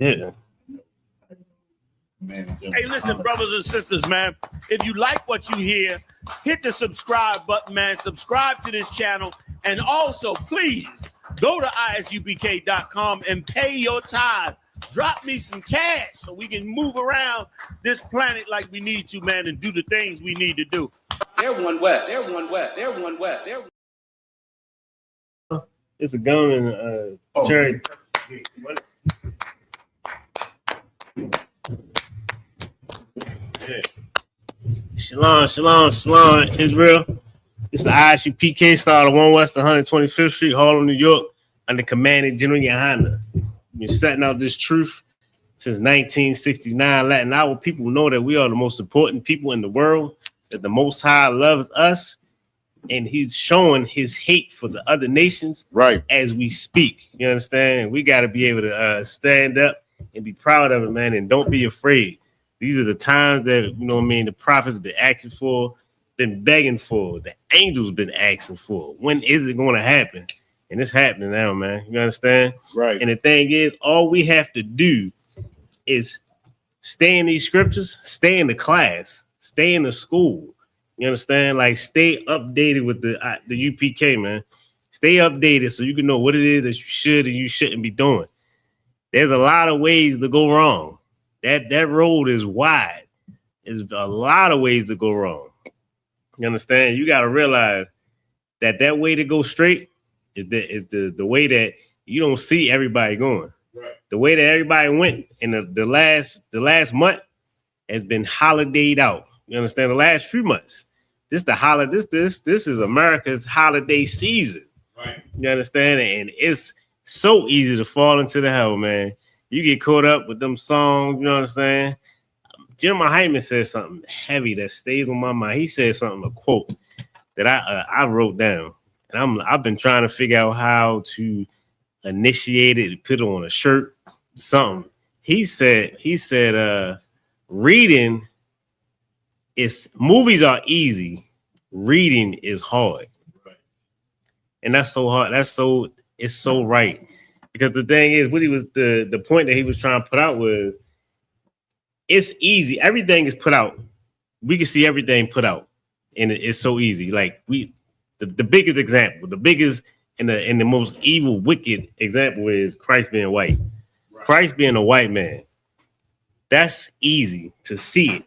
Yeah. Man, hey, listen, brothers and sisters, man. If you like what you hear, hit the subscribe button, man. Subscribe to this channel. And also, please, go to isupk.com and pay your tithe. Drop me some cash so we can move around this planet like we need to, man, and do the things we need to do. Everyone west. Everyone west. Everyone west. It's a gun and cherry. Shalom, shalom, shalom, Israel. It's the ISUPK started 1 West 125th Street, Harlem, New York, under commanding General Yohana. We've been setting out this truth since 1969, letting our people know that we are the most important people in the world, that the Most High loves us, and he's showing his hate for the other nations right as we speak. You understand? And we got to be able to stand up and be proud of it, man, and don't be afraid. These are the times that, you know what I mean, the prophets been asking for, been begging for, the angels been asking for. When is it going to happen? And it's happening now, man. You understand? Right. And the thing is, all we have to do is stay in these scriptures, stay in the class, stay in the school. You understand? Like, stay updated with the UPK, man. Stay updated so you can know what it is that you should and you shouldn't be doing. There's a lot of ways to go wrong. That road is wide. There's a lot of ways to go wrong. You understand? You got to realize that way to go straight is the way that you don't see everybody going. Right. The way that everybody went in the last month has been holidayed out. You understand? The last few months. This is America's holiday season. Right. You understand? And it's so easy to fall into the hell, man. You get caught up with them songs, you know what I'm saying? Jeremiah Hyman said something heavy that stays on my mind. He said something, a quote that I wrote down, and I've been trying to figure out how to initiate it, put it on a shirt, something. He said, reading movies are easy, reading is hard, right. And that's so hard. It's so right. Because the thing is, what he was the point that he was trying to put out was, it's easy. Everything is put out. We can see everything put out, and it's so easy. Like the biggest example, the biggest and the most evil, wicked example is Christ being white. Right. Christ being a white man. That's easy to see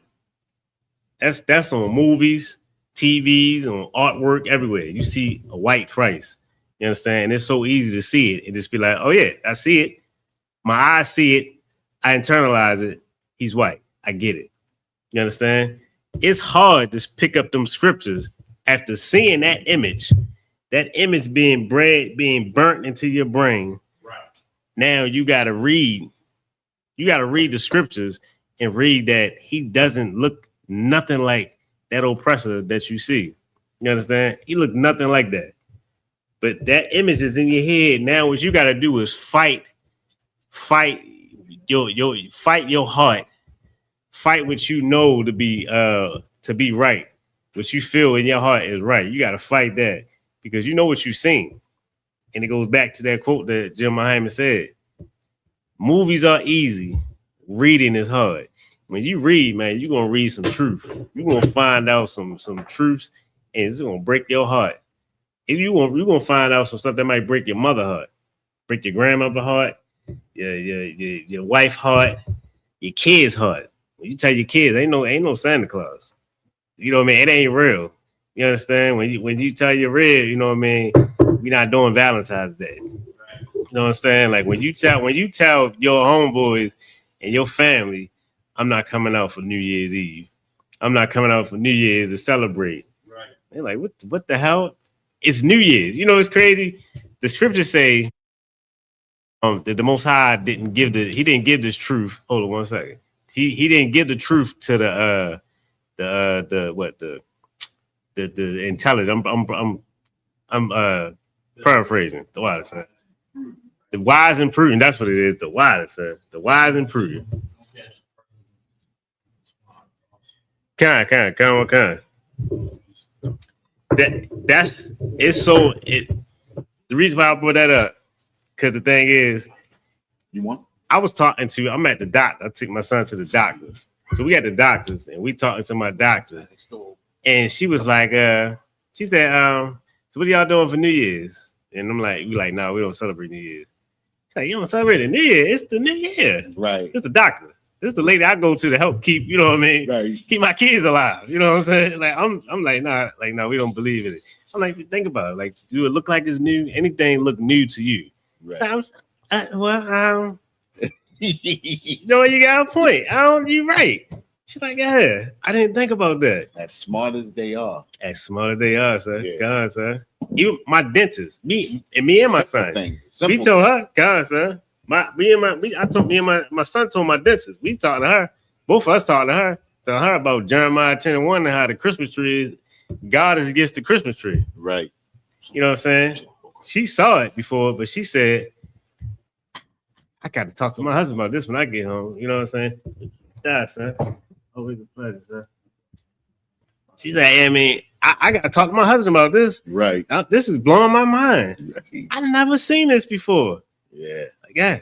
it. That's on movies, TVs, on artwork, everywhere. You see a white Christ. You understand? And it's so easy to see it and just be like, oh, yeah, I see it. My eyes see it. I internalize it. He's white. I get it. You understand? It's hard to pick up them scriptures after seeing that image being burnt into your brain. Right. Now you got to read. You got to read the scriptures and read that he doesn't look nothing like that oppressor that you see. You understand? He looked nothing like that. But that image is in your head. Now what you got to do is fight your heart. Fight what you know to be right. What you feel in your heart is right. You got to fight that because you know what you've seen. And it goes back to that quote that Jeremiah Hyman said. Movies are easy. Reading is hard. When you read, man, you're going to read some truth. You're going to find out some truths, and it's going to break your heart. If you're going to find out some stuff that might break your mother heart, break your grandmother heart, your wife heart, your kids heart. When you tell your kids, ain't no Santa Claus. You know what I mean? It ain't real. You understand? When you tell your real, you know what I mean? We're not doing Valentine's Day. You know what I'm saying? Like when you tell your homeboys and your family, I'm not coming out for New Year's Eve. I'm not coming out for New Year's to celebrate. Right. They're like, what the hell? It's New Year's. You know, it's crazy. The scriptures say that the Most High didn't give this truth. Hold on one second. He didn't give the truth to the intelligence. I'm paraphrasing the wise side. The wise and prudent. That's what it is. The wise side. The wise and prudent. Kind. The reason why I brought that up, because the thing is, you want? I'm at the doctor. I took my son to the doctors. So we at the doctors and we talking to my doctor. And she was like, she said, so what are y'all doing for New Year's? And I'm like, no, we don't celebrate New Year's. She's like, you don't celebrate the New Year. It's the New Year. Right. It's the doctor. This is the lady I go to help keep, you know what I mean? Right. Keep my kids alive. You know what I'm saying? Like, I'm like, no, we don't believe in it. I'm like, think about it. Like, do it look like it's new? Anything look new to you? Right. No, you got a point. You're right. She's like, yeah, I didn't think about that. As smart as they are. As smart as they are, sir. Yeah. God, sir. Even my dentist, me and my son. We Simple. told her, God, sir. My son told my dentist. We talked to her. Both of us talked to her. Tell her about Jeremiah 10:1 and how the Christmas tree is God is against the Christmas tree. Right. You know what I'm saying? She saw it before, but she said, I got to talk to my husband about this when I get home. You know what I'm saying? Yeah, sir. Always a pleasure, sir. She's like, I mean, I got to talk to my husband about this. Right. This is blowing my mind. Right. I've never seen this before. Yeah. Like, yeah.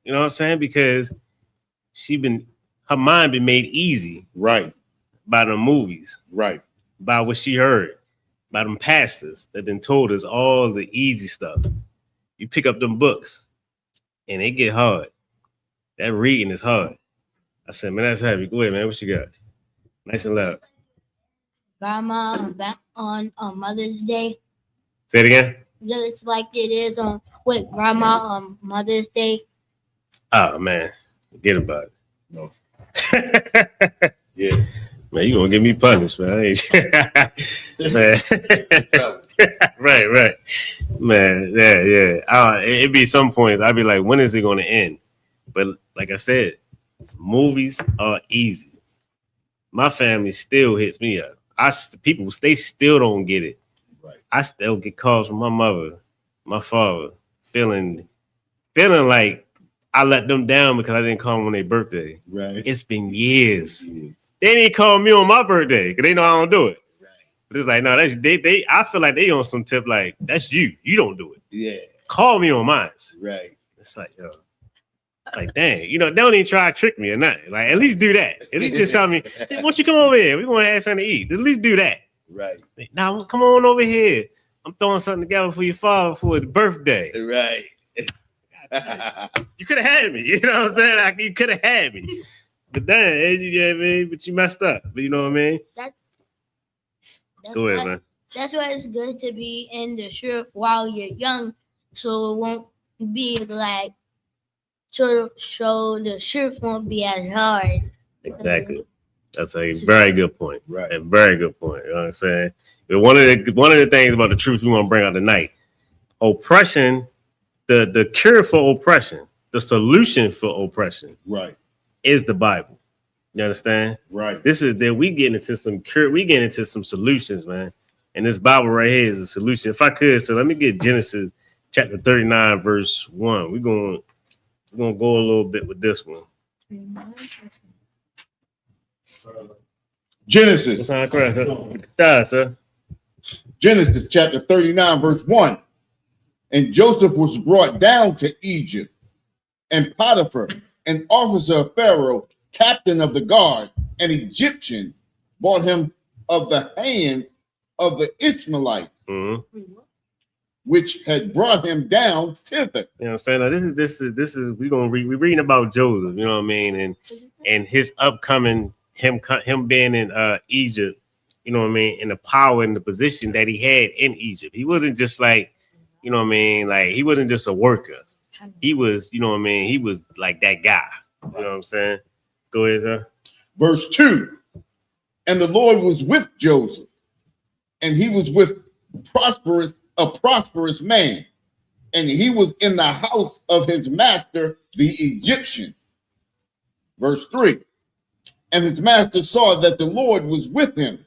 You know what I'm saying? Because her mind been made easy. Right. By the movies. Right. By what she heard. By them pastors that then told us all the easy stuff. You pick up them books and they get hard. That reading is hard. I said, man, that's heavy. Go ahead, man. What you got? Nice and loud. Grandma, back on Mother's Day. Say it again. Just like it is on with Grandma on Mother's Day. Oh, man. Forget about it. No. Yeah. Man, you gonna get me punished, man. Man. Right. Man, yeah. It'd be some points. I'd be like, when is it gonna end? But like I said, movies are easy. My family still hits me up. They still don't get it. Right. I still get calls from my mother, my father, feeling like I let them down because I didn't call them on their birthday. Right. It's been years. They didn't call me on my birthday because they know I don't do it. Right. But it's like, no, that's they. I feel like they on some tip like that's you. You don't do it. Yeah. Call me on mine. Right. It's like, yo, like dang, they don't even try to trick me or nothing. Like at least do that. At least just tell me, why don't you come over here? We're gonna have something to eat. At least do that. Right. Now come on over here. I'm throwing something together for your father for his birthday. Right. You could have had me. You know what I'm saying? Like, you could have had me. But then, but you messed up. But you know what I mean? That's Go ahead, man. That's why it's good to be in the truth while you're young, so it won't be like so the truth won't be as hard. Exactly. That's a very good point. Right. A very good point. You know what I'm saying? But one of the things about the truth we want to bring out tonight, oppression, the cure for oppression, the solution for oppression, Right. is the Bible. You understand? Right. This is that we getting into some solutions, man. And this Bible right here is a solution. If I could, so let me get Genesis chapter 39, verse 1. We're gonna go a little bit with this one. Genesis. What's that correct? Sir. Genesis chapter 39, verse 1. And Joseph was brought down to Egypt, and Potiphar, an officer of Pharaoh, captain of the guard, an Egyptian, bought him of the hand of the Ishmaelites, which had brought him down thither. You know what I'm saying? Now, this is we're reading about Joseph, you know what I mean, and his upcoming him being in Egypt, you know what I mean, and the power and the position that he had in Egypt. He wasn't just like, you know what I mean, like he wasn't just a worker. He was, you know what I mean, he was like that guy. You know what I'm saying? Go ahead, sir. Verse 2. And the Lord was with Joseph, and he was with a prosperous man, and he was in the house of his master, the Egyptian. Verse 3. And his master saw that the Lord was with him,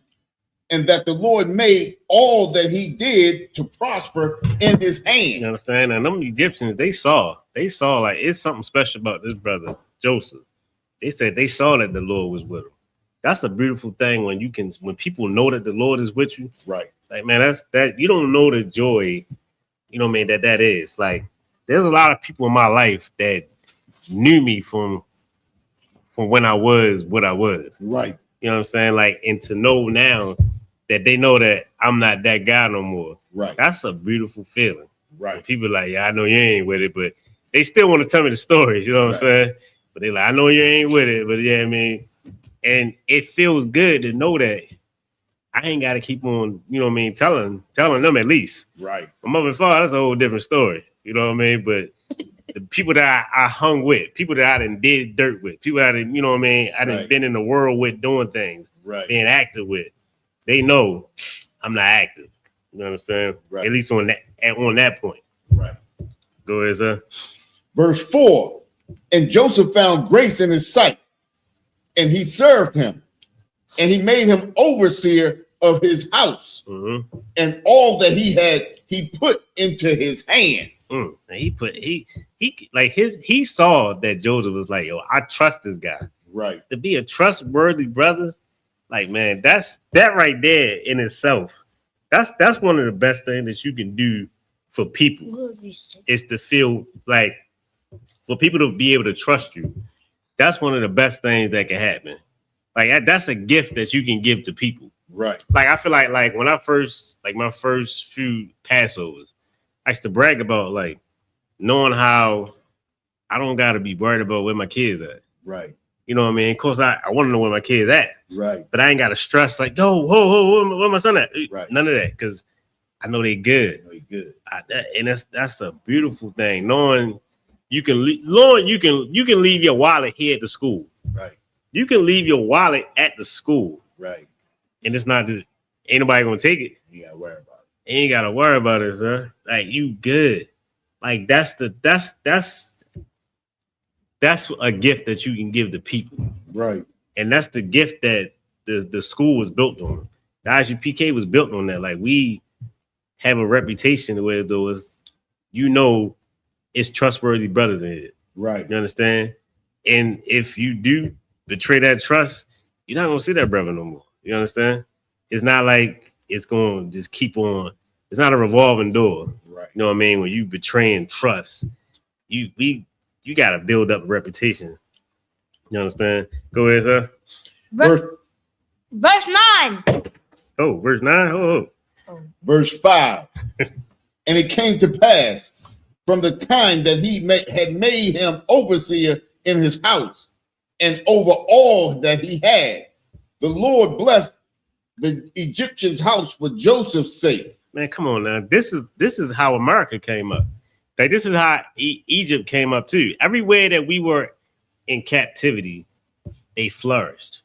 and that the Lord made all that he did to prosper in his hand. You understand? And them Egyptians, they saw like it's something special about this brother, Joseph. They said they saw that the Lord was with him. That's a beautiful thing when people know that the Lord is with you. Right. Like, man, that you don't know the joy, you know what I mean, that is. Like, there's a lot of people in my life that knew me from when I was what I was. Right. You know what I'm saying? Like, and to know now that they know that I'm not that guy no more. Right. That's a beautiful feeling. When Right. people like, yeah, I know you ain't with it, but they still want to tell me the stories. You know what I'm Right. saying? But they like, I know you ain't with it, but yeah, I mean, and it feels good to know that I ain't got to keep on, you know what I mean, telling them at least. Right. My mother and father, that's a whole different story. You know what I mean? But the people that I hung with, people that I done did dirt with, people that I done, you know what I mean, I done Right. been in the world with doing things, Right. being active with, they know I'm not active. You understand? Right. At least on that point. Right. Go ahead, sir. Verse 4. And Joseph found grace in his sight, and he served him, and he made him overseer of his house, Mm-hmm. and all that he had he put into his hand. And he saw that Joseph was like, yo, I trust this guy. Right. To be a trustworthy brother, like, man, that right there in itself. That's one of the best things that you can do for people is to feel like for people to be able to trust you. That's one of the best things that can happen. Like that's a gift that you can give to people. Right. Like I feel like when I first my first few Passovers, I used to brag about like knowing how I don't gotta be worried about where my kids at. Right. You know what I mean? Of course, I want to know where my kids at. Right. But I ain't got to stress like, yo, whoa, where my son at? Right. None of that, because I know they good. Good. And that's a beautiful thing. Knowing you can leave your wallet here at the school. Right. You can leave your wallet at the school. Right. And it's not just ain't nobody gonna take it. You gotta worry about it. Ain't gotta worry about it, sir. Like you good. Like that's a gift that you can give to people. Right. And that's the gift that the school was built on. The ISUPK was built on that. Like we have a reputation where those, you know, it's trustworthy brothers in it. Right. You understand? And if you do betray that trust, you're not gonna see that brother no more. You understand? It's not like it's gonna just keep on. It's not a revolving door. Right. You know what I mean? When you betraying trust, you gotta build up a reputation. You understand? Go ahead, sir. Verse 9. Oh, verse 9. Oh. Verse 5. And it came to pass from the time that he had made him overseer in his house and over all that he had, the Lord blessed the Egyptian's house for Joseph's sake. Man, come on now. This is how America came up. Like this is how Egypt came up too. Everywhere that we were in captivity, they flourished.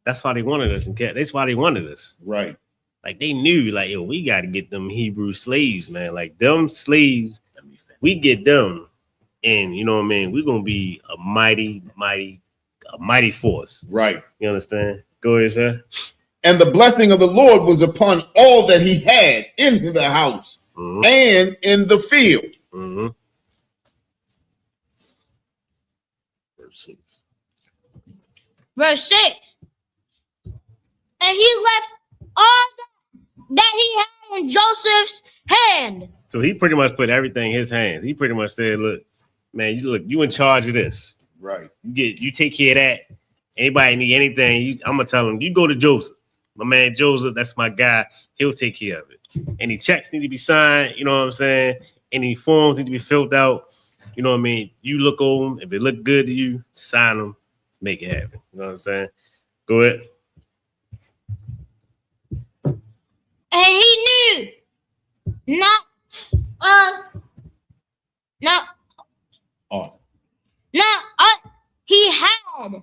That's why they wanted us in captivity. That's why they wanted us. Right. Like they knew, like, yo, we got to get them Hebrew slaves, man. Like them slaves, we get them, and you know what I mean. We're gonna be a mighty force. Right. You understand? Go ahead, sir. And the blessing of the Lord was upon all that he had in the house and in the field. Mm-hmm. Verse 6. And he left all that he had in Joseph's hand. So he pretty much put everything in his hands. He pretty much said, look, man, you in charge of this. Right. You take care of that. Anybody need anything, I'm gonna tell him, you go to Joseph. My man Joseph, that's my guy. He'll take care of it. Any checks need to be signed, you know what I'm saying? Any forms need to be filled out. You know what I mean? You look over them. If it look good to you, sign them. Make it happen. You know what I'm saying? Go ahead. And he knew he had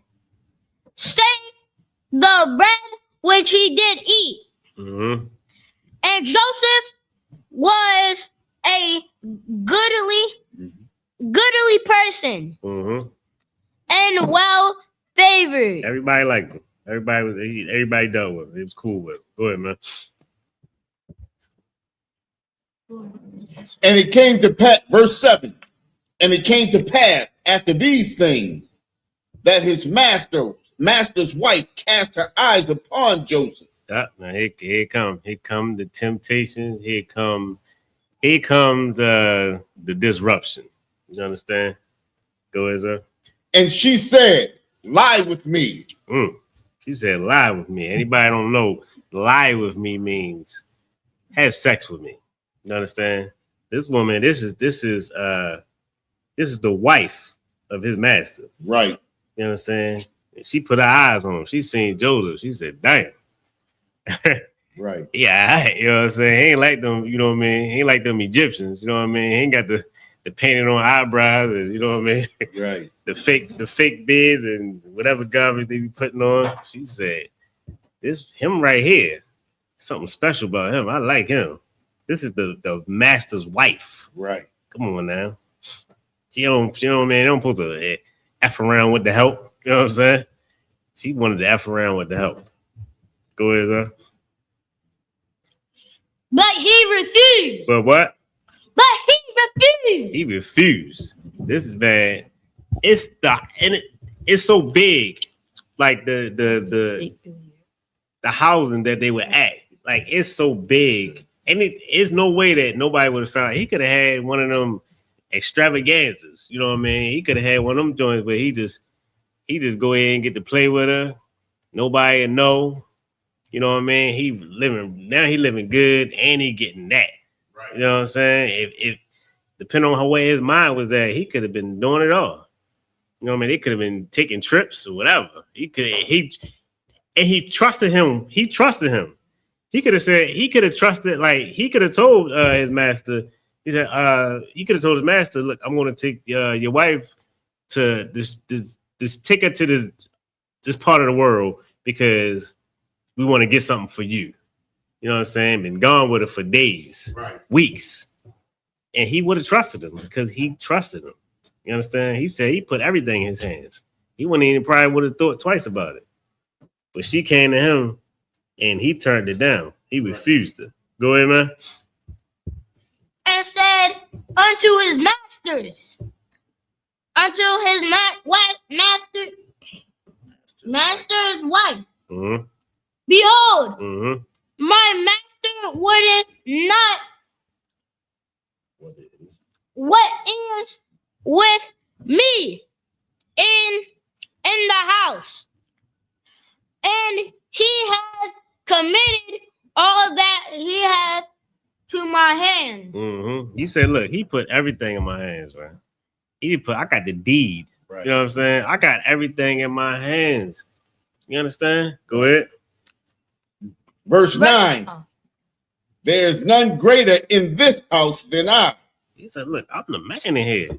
saved the bread which he did eat. Mm-hmm. And Joseph was a goodly person and well favored. Everybody liked him. Everybody dealt with him. It was cool with him. Go ahead, man. And it came to pass, verse 7. And it came to pass after these things that his master's wife cast her eyes upon Joseph. Now here come the temptation. Here comes the disruption. You understand? Go ahead, sir. And she said, lie with me. She said, lie with me. Anybody don't know, lie with me means have sex with me. You understand? This woman, this is the wife of his master. Right. You understand? And she put her eyes on him. She seen Joseph. She said, damn. Right. Yeah, you know what I'm saying? He ain't like them, you know what I mean? He ain't like them Egyptians, you know what I mean? He ain't got the painted on eyebrows and you know what I mean? Right. the fake beards and whatever garbage they be putting on. She said, this him right here, something special about him. I like him. This is the master's wife. Right. Come on now. She don't man, don't supposed to F around with the help. You know what I'm saying? She wanted to F around with the help. Go ahead, sir. But he refused. But what? But he refused. He refused. This is bad. It's so big, like the housing that they were at. Like it's so big, and it's no way that nobody would have found. He could have had one of them extravaganzas. You know what I mean? He could have had one of them joints where he just go ahead and get to play with her. Nobody would know. You know what I mean? He living good, and he getting that. Right. You know what I'm saying? If depending on how way his mind was at, he could have been doing it all. You know what I mean? They could have been taking trips or whatever. He trusted him. He trusted him. He could have trusted, like he could have told his master. He said, he could have told his master, look, I'm going to take your wife to this ticket to this part of the world because we want to get something for you. You know what I'm saying? Been gone with her for days, right, weeks. And he would have trusted him because he trusted him. You understand? He said he put everything in his hands. He wouldn't even probably would have thought twice about it. But she came to him and he turned it down. He refused it. Go ahead, man. And said unto his masters, unto his master's wife, mm-hmm. Behold, mm-hmm. my master would not. What is with me in the house? And he has committed all that he has to my hand. Mm-hmm. He said, look, he put everything in my hands, man. I got the deed. Right. You know what I'm saying? I got everything in my hands. You understand? Go ahead. Verse 9. There's none greater in this house than I. He said, look, I'm the man in here.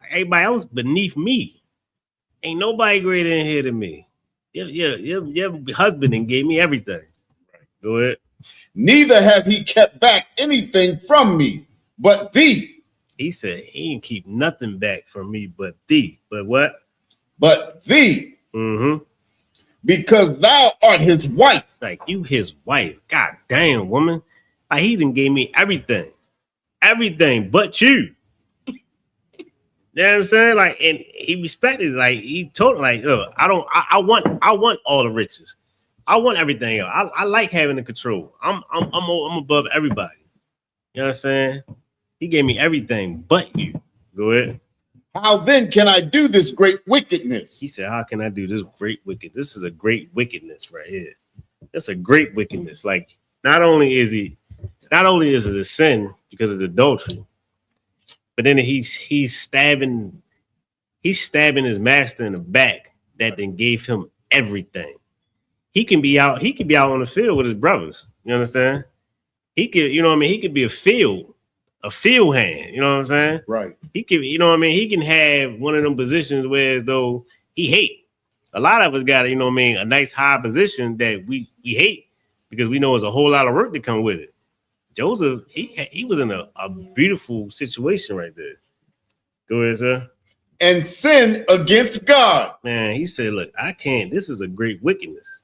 Everybody else beneath me. Ain't nobody greater in here than me. Your husband and gave me everything. Go ahead. Neither have he kept back anything from me, but thee. He said he ain't keep nothing back from me but thee. But what? But thee. Mm-hmm. Because thou art his wife. Like you his wife. God damn, woman. Like he done gave me everything. Everything but you. You know what I'm saying? Like, and he respected, like he told, like, look, I want all the riches. I want everything else. I like having the control. I'm above everybody. You know what I'm saying? He gave me everything but you. Go ahead. How then can I do this great wickedness? He said, how can I do this great wickedness? This is a great wickedness right here. That's a great wickedness. Like, not only is it a sin because of the adultery, but then he's stabbing his master in the back that then gave him everything. He can be out on the field with his brothers. You understand? He could, you know what I mean? He could be a field hand, you know what I'm saying? Right. He could, you know what I mean? He can have one of them positions where as though he hate. A lot of us got, you know what I mean, a nice high position that we hate because we know there's a whole lot of work to come with it. Joseph, he was in a beautiful situation right there. Go ahead, sir. And sin against God. Man, he said, look, I can't. This is a great wickedness.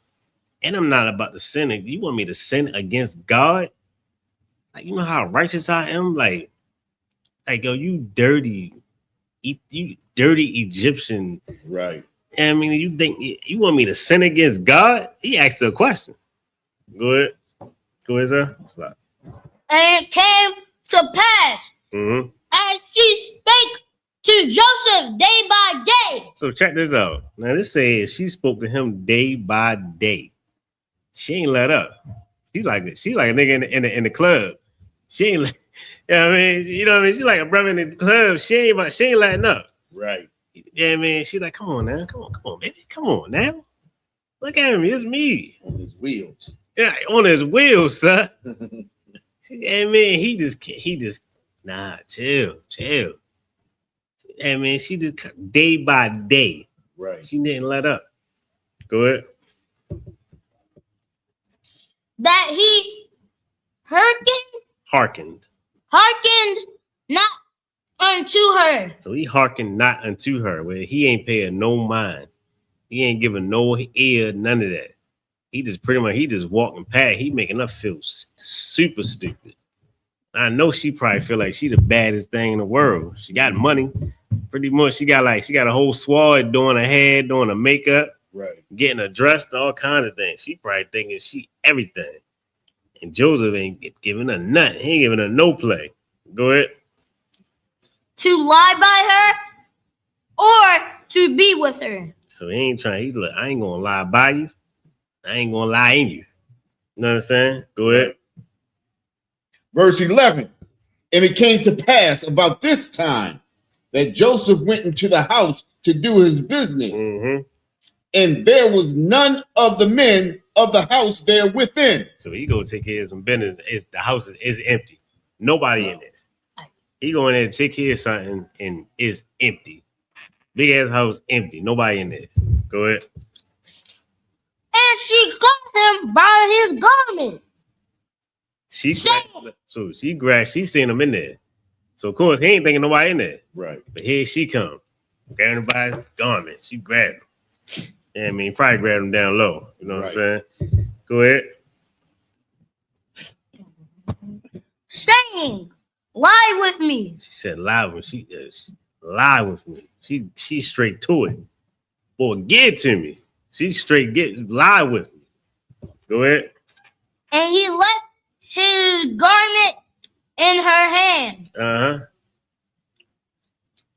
And I'm not about to sin. You want me to sin against God? Like, you know how righteous I am? Like yo, you dirty Egyptian. Right. I mean, you think you want me to sin against God? He asked a question. Go ahead. Go ahead, sir. And it came to pass, mm-hmm. as she spake to Joseph day by day. So check this out. Now this says she spoke to him day by day. She ain't let up. She's like a nigga in the club. She ain't like, you know what I mean? You know what I mean? She's like a brother in the club. She ain't letting up. Right. Yeah, man. She's like, come on now. Come on, baby. Come on now. Look at him. It's me. On his wheels. Yeah, on his wheels, son. Yeah, man. He just chill. And man, she just day by day. Right. She didn't let up. Go ahead. That he hearkened not unto her. So he hearkened not unto her, where he ain't paying no mind. He ain't giving no ear, none of that. He just walking past. He making her feel super stupid. I know she probably feel like she the baddest thing in the world. She got money. Pretty much she got a whole squad doing her hair, doing her makeup, right, getting her dressed, all kind of things. She probably thinking she everything. And Joseph ain't giving her nothing. He ain't giving her no play. Go ahead. To lie by her or to be with her. So he ain't trying. He's like, I ain't gonna lie by you. I ain't gonna lie in you. You know what I'm saying? Go ahead. Verse 11. And it came to pass about this time that Joseph went into the house to do his business. Mm-hmm. And there was none of the men of the house there within. So he go take care of some business. The house is empty. Nobody in there. He go in there to take care of something and it's empty. Big ass house empty. Nobody in there. Go ahead. And she caught him by his garment. She seen him in there. So of course he ain't thinking nobody in there. Right. But here she come. Grabbing him by his garment. She grabbed him. Yeah, I mean, probably grabbed him down low. You know what I'm saying? Go ahead. Saying, lie with me. She said, lie with me. She lie with me. She straight to it. Boy, get it to me. She straight lie with me. Go ahead. And he left his garment in her hand. Uh-huh.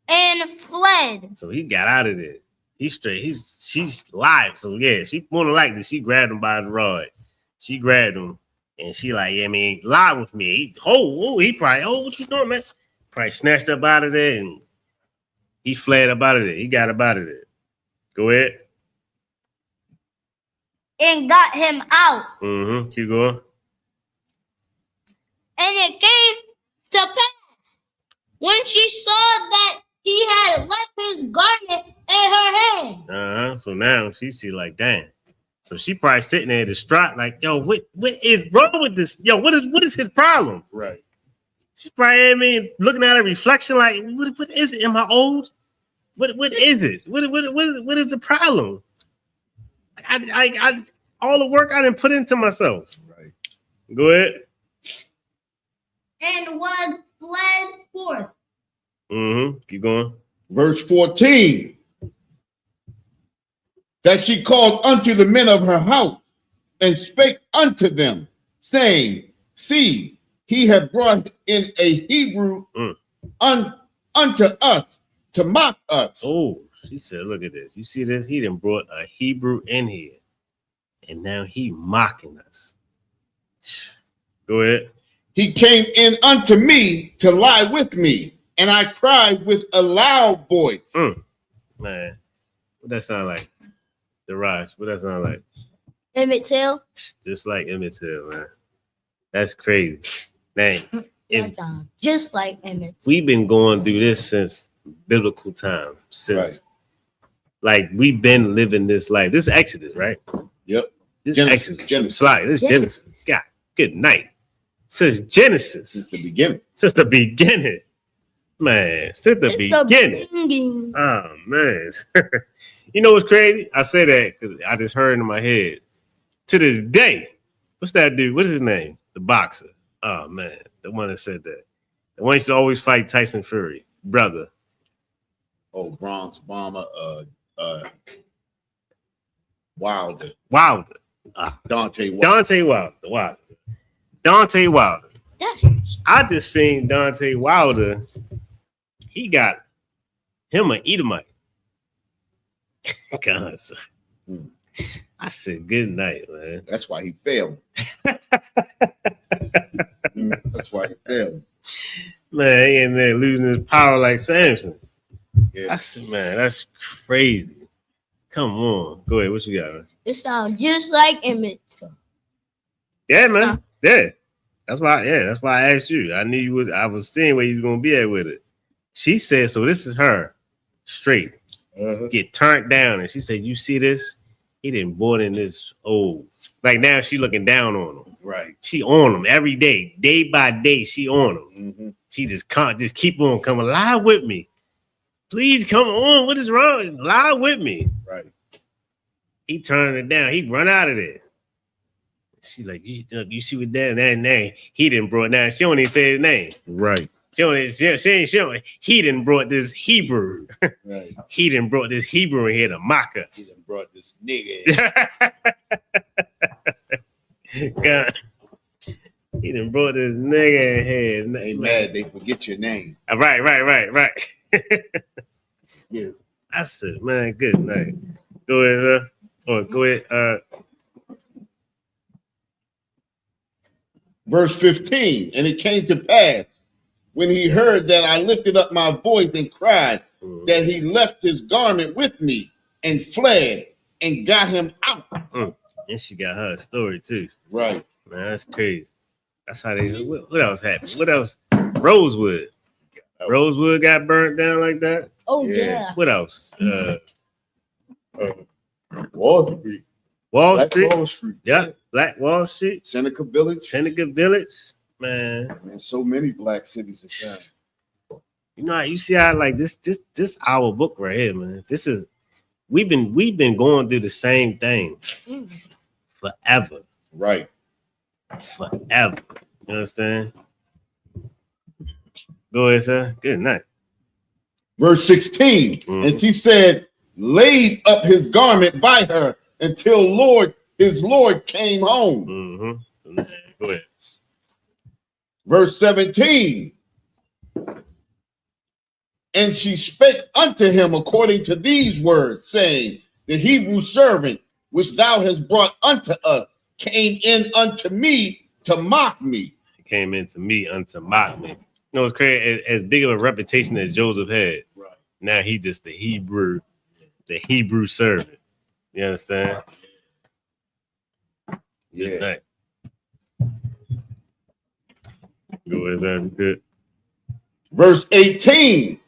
And fled. So he got out of there. She's live. So yeah, she more than likely she grabbed him by the rod. She grabbed him and she like, yeah, I mean, lie with me. He probably, what you doing, man? Probably snatched up out of there and he fled up out of there. He got up out of there. Go ahead. And got him out. Mm-hmm. Keep going. And it came to pass when she saw that he had left his garment in her hand. Uh-huh. So now she see like, damn. So she probably sitting there distraught, like, yo, what is wrong with this? Yo, what is his problem? Right. She probably, I mean, looking at her reflection, like, what is it? Am I old? What is it? What is the problem? I all the work I didn't put into myself. Right. Go ahead. And was fled forth. Mm-hmm. Keep going. Verse 14. That she called unto the men of her house and spake unto them, saying, see, he had brought in a Hebrew unto us to mock us. Oh, she said, look at this. You see this? He done brought a Hebrew in here. And now he mocking us. Go ahead. He came in unto me to lie with me, and I cried with a loud voice. Man, what that sound like? Daraj, what that sound like? Emmett Till. Just like Emmett Till, man. That's crazy. Man, just like Emmett. We've been going through this since biblical time. Since like we've been living this life. This is Exodus, right? Yep. This Genesis. Exodus. This is Genesis. God, good night. Since Genesis. Since the beginning. Since the beginning. Man, since the beginning. Oh, man. You know what's crazy? I say that because I just heard in my head. To this day, what's that dude? What's his name? The boxer. Oh, man. The one that said that. The one used to always fight Tyson Fury. Brother. Oh, Bronx Bomber. Wilder. Deontay Wilder. I just seen Deontay Wilder. He got Him an Edomite. God, son. Mm. I said, good night, man. That's why he failed. That's why he failed. Man, he in there losing his power like Samson. Yeah. I said, man, that's crazy. Come on. Go ahead. What you got, man? It sounds just like Emmett. Yeah, man. Yeah. That's why I asked you. I knew you was I was seeing where you was gonna be at with it. She said, so this is her straight. Get turned down. And she said, you see this? He didn't born in this old. Like now she looking down on him. Right. She on him every day. Day by day, she on him. Mm-hmm. She just can't just keep on coming. Lie with me. Please come on. What is wrong? Lie with me. Right. He turned it down. He run out of there. She's like, you see what that name? He didn't brought now. She don't even say his name. Right. She ain't. He didn't brought this Hebrew. Right. He didn't brought this Hebrew in here to mock us. He done brought this nigga. God. He done brought this nigga in here. They mad they forget your name. Right. Yeah. I said, man, good night. Go ahead, go ahead. Verse 15, and it came to pass when he heard that I lifted up my voice and cried that he left his garment with me and fled and got him out. And she got her story too. Right. Man, that's crazy. That's how they. What else happened? What else? Rosewood. Rosewood got burnt down like that. Oh Yeah. yeah. What else? Wall Street. Wall Black Street. Wall Street. Yeah, Black Wall Street. Seneca Village. Seneca Village. Man, So many black cities in town. you know, you see how like this our book right here, man. This is we've been going through the same thing forever. Right. Forever. You understand? Go ahead, sir. Good night. Verse 16, and she said, laid up his garment by her until his Lord came home. Mm-hmm. So, go ahead. Verse 17, and she spake unto him according to these words, saying, the Hebrew servant which thou hast brought unto us came in unto me to mock me. Came into me unto mock me. You know, it's crazy. As big of a reputation as Joseph had, Right. now he just the Hebrew servant. You understand? Good night. Go ahead, sir. Good. Verse 18,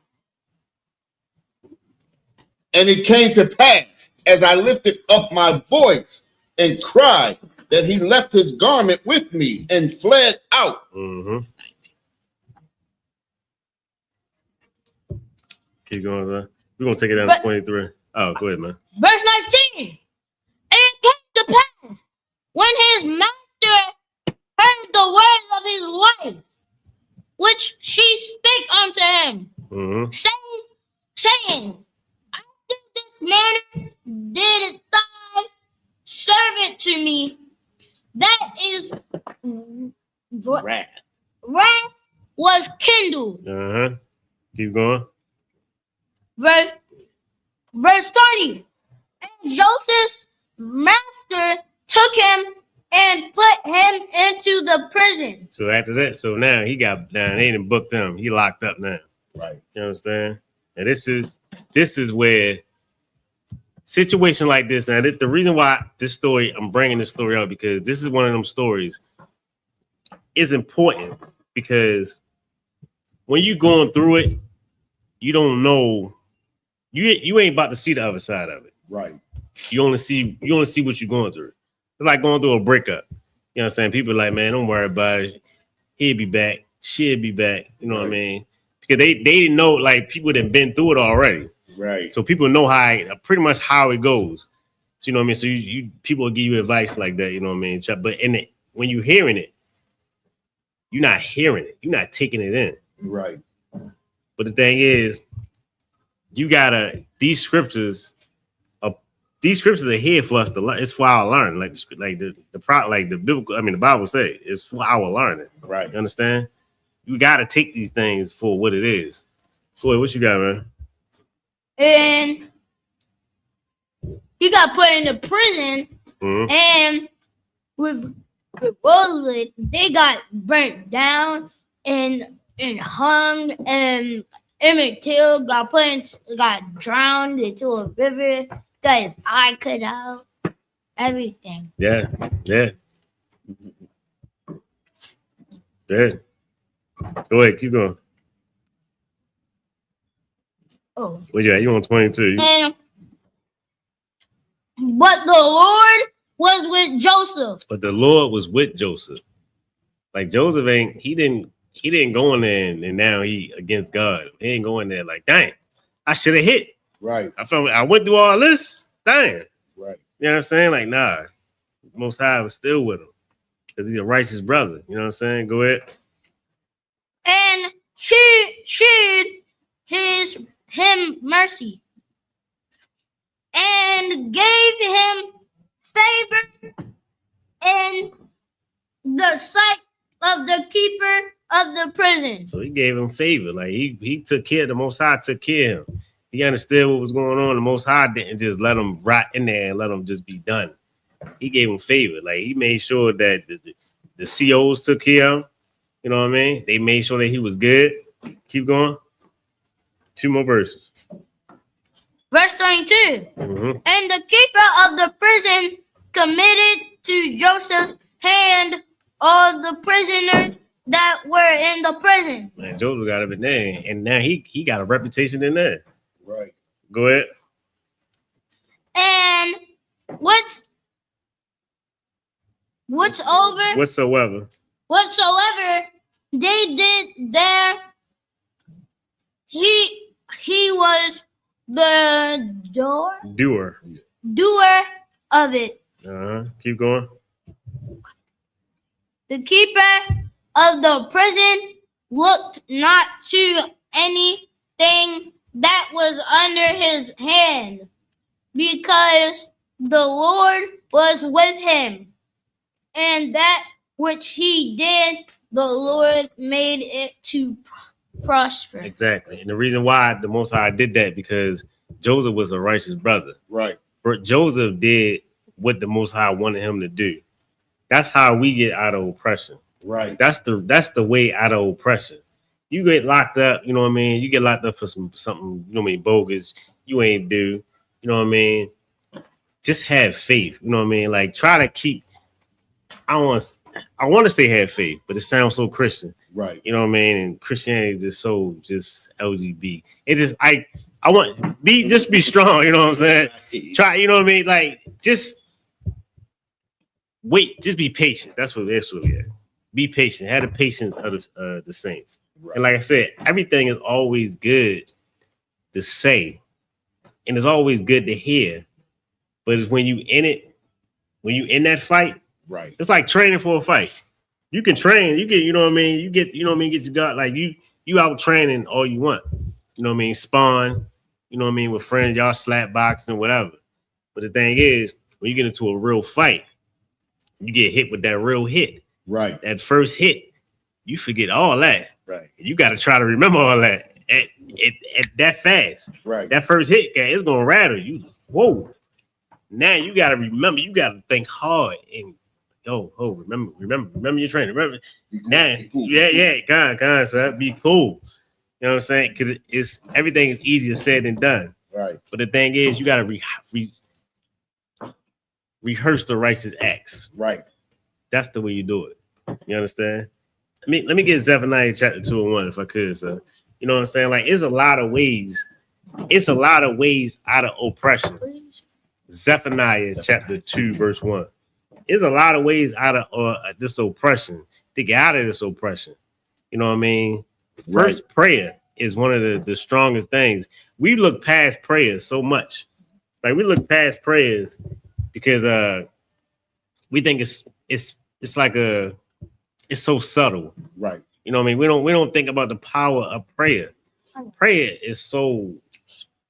and it came to pass as I lifted up my voice and cried that he left his garment with me and fled out. Mm-hmm. Keep going, sir. We're gonna take it down to 23. Oh, go ahead, man. Verse 19. And it came to pass when his master heard the words of his wife, which she spake unto him, saying, after this manner did thy servant to me, that is Wrath. wrath was kindled. Keep going. Verse 30. And Joseph's master took him and put him into the prison. So after that, so now he got down. They didn't book them. He locked up now. Right. You understand? And this is where situation like this. Now the reason why I'm bringing this story up because this is one of them stories. Is important because when you going through it, you don't know. You ain't about to see the other side of it. Right. You only see what you're going through. It's like going through a breakup. You know what I'm saying? People are like, man, don't worry about it. He'll be back. She'll be back. You know what I mean? Because they didn't know, like, people that been through it already. Right. So people know pretty much how it goes. So, you know what I mean? So you people will give you advice like that. You know what I mean? But when you're hearing it, you're not hearing it. You're not taking it in. Right. But the thing is, you gotta these scriptures are here for us to learn. It's for our learning, like the biblical. I mean, the Bible say it's for our learning. Right. You understand? You gotta take these things for what it is. Boy, what you got, man? and he got put into prison. And with Roosevelt, they got burnt down and hung, and Emmett Till got drowned into a river, got his eye cut out, everything. Yeah. Go ahead, keep going. Oh. Well, yeah, you on 22. But the Lord was with Joseph. But the Lord was with Joseph. Like Joseph he didn't go in there and now he against God. He ain't going there like, dang, I should have hit. Right. I went through all this. Dang. Right. You know what I'm saying? Like, nah. Most High was still with him. Because he's a righteous brother. You know what I'm saying? Go ahead. And shewed him mercy, and gave him favor in the sight of the keeper of the prison. So he gave him favor. Like he took care. The Most High took care of him. He understood what was going on. The Most High didn't just let him rot in there and let him just be done. He gave him favor. Like he made sure that the COs took care of him. You know what I mean? They made sure that he was good. Keep going. 2 more verses. Verse 22. And the keeper of the prison committed to Joseph's hand all the prisoners that were in the prison. Man, Joseph got up in there, and now he got a reputation in there. Right. Go ahead. And whatsoever they did there, he was the doer of it. Keep going. The keeper of the prison looked not to anything that was under his hand, because the Lord was with him, and that which he did, the Lord made it to prosper. Exactly. And the reason why the Most High did that, because Joseph was a righteous brother. Right. But Joseph did what the Most High wanted him to do. That's how we get out of oppression. Right. That's the way out of oppression. You get locked up, you know what I mean? You get locked up for something, you know what I mean, bogus, you ain't do, you know what I mean? Just have faith, you know what I mean? Like try to keep, I want to say have faith, but it sounds so Christian. Right. You know what I mean? And Christianity is just so LGBT. It just I want be strong, you know what I'm saying? Try, you know what I mean? Like just wait, just be patient. That's what it's really at. Be patient. Have the patience of the saints. Right. And like I said, everything is always good to say, and it's always good to hear. But it's when you in that fight, right? It's like training for a fight. You can train, you get, you know what I mean? You get, you know what I mean, get your gut, like you out training all you want. You know what I mean? Spawn, you know what I mean, with friends, y'all slap boxing or whatever. But the thing is, when you get into a real fight, you get hit with that real hit. Right. That first hit, you forget all that. Right. You got to try to remember all that at that fast. Right. That first hit, it's gonna rattle you. Whoa. Now you got to remember. You got to think hard and remember your training. Remember now. Cool. Yeah. Come on, son. Be cool. You know what I'm saying? Because everything is easier said than done. Right. But the thing is, you got to rehearse the righteous acts. Right. That's the way you do it. You understand? Let me get Zephaniah chapter 2:1 if I could, sir. You know what I'm saying? Like, it's a lot of ways. It's a lot of ways out of oppression. Zephaniah chapter 2 verse 1. There's a lot of ways out of this oppression, to get out of this oppression. You know what I mean? First, prayer is one of the strongest things. We look past prayers so much. Like, we look past prayers because we think it's like it's so subtle. Right. You know what I mean? We don't think about the power of prayer. Prayer is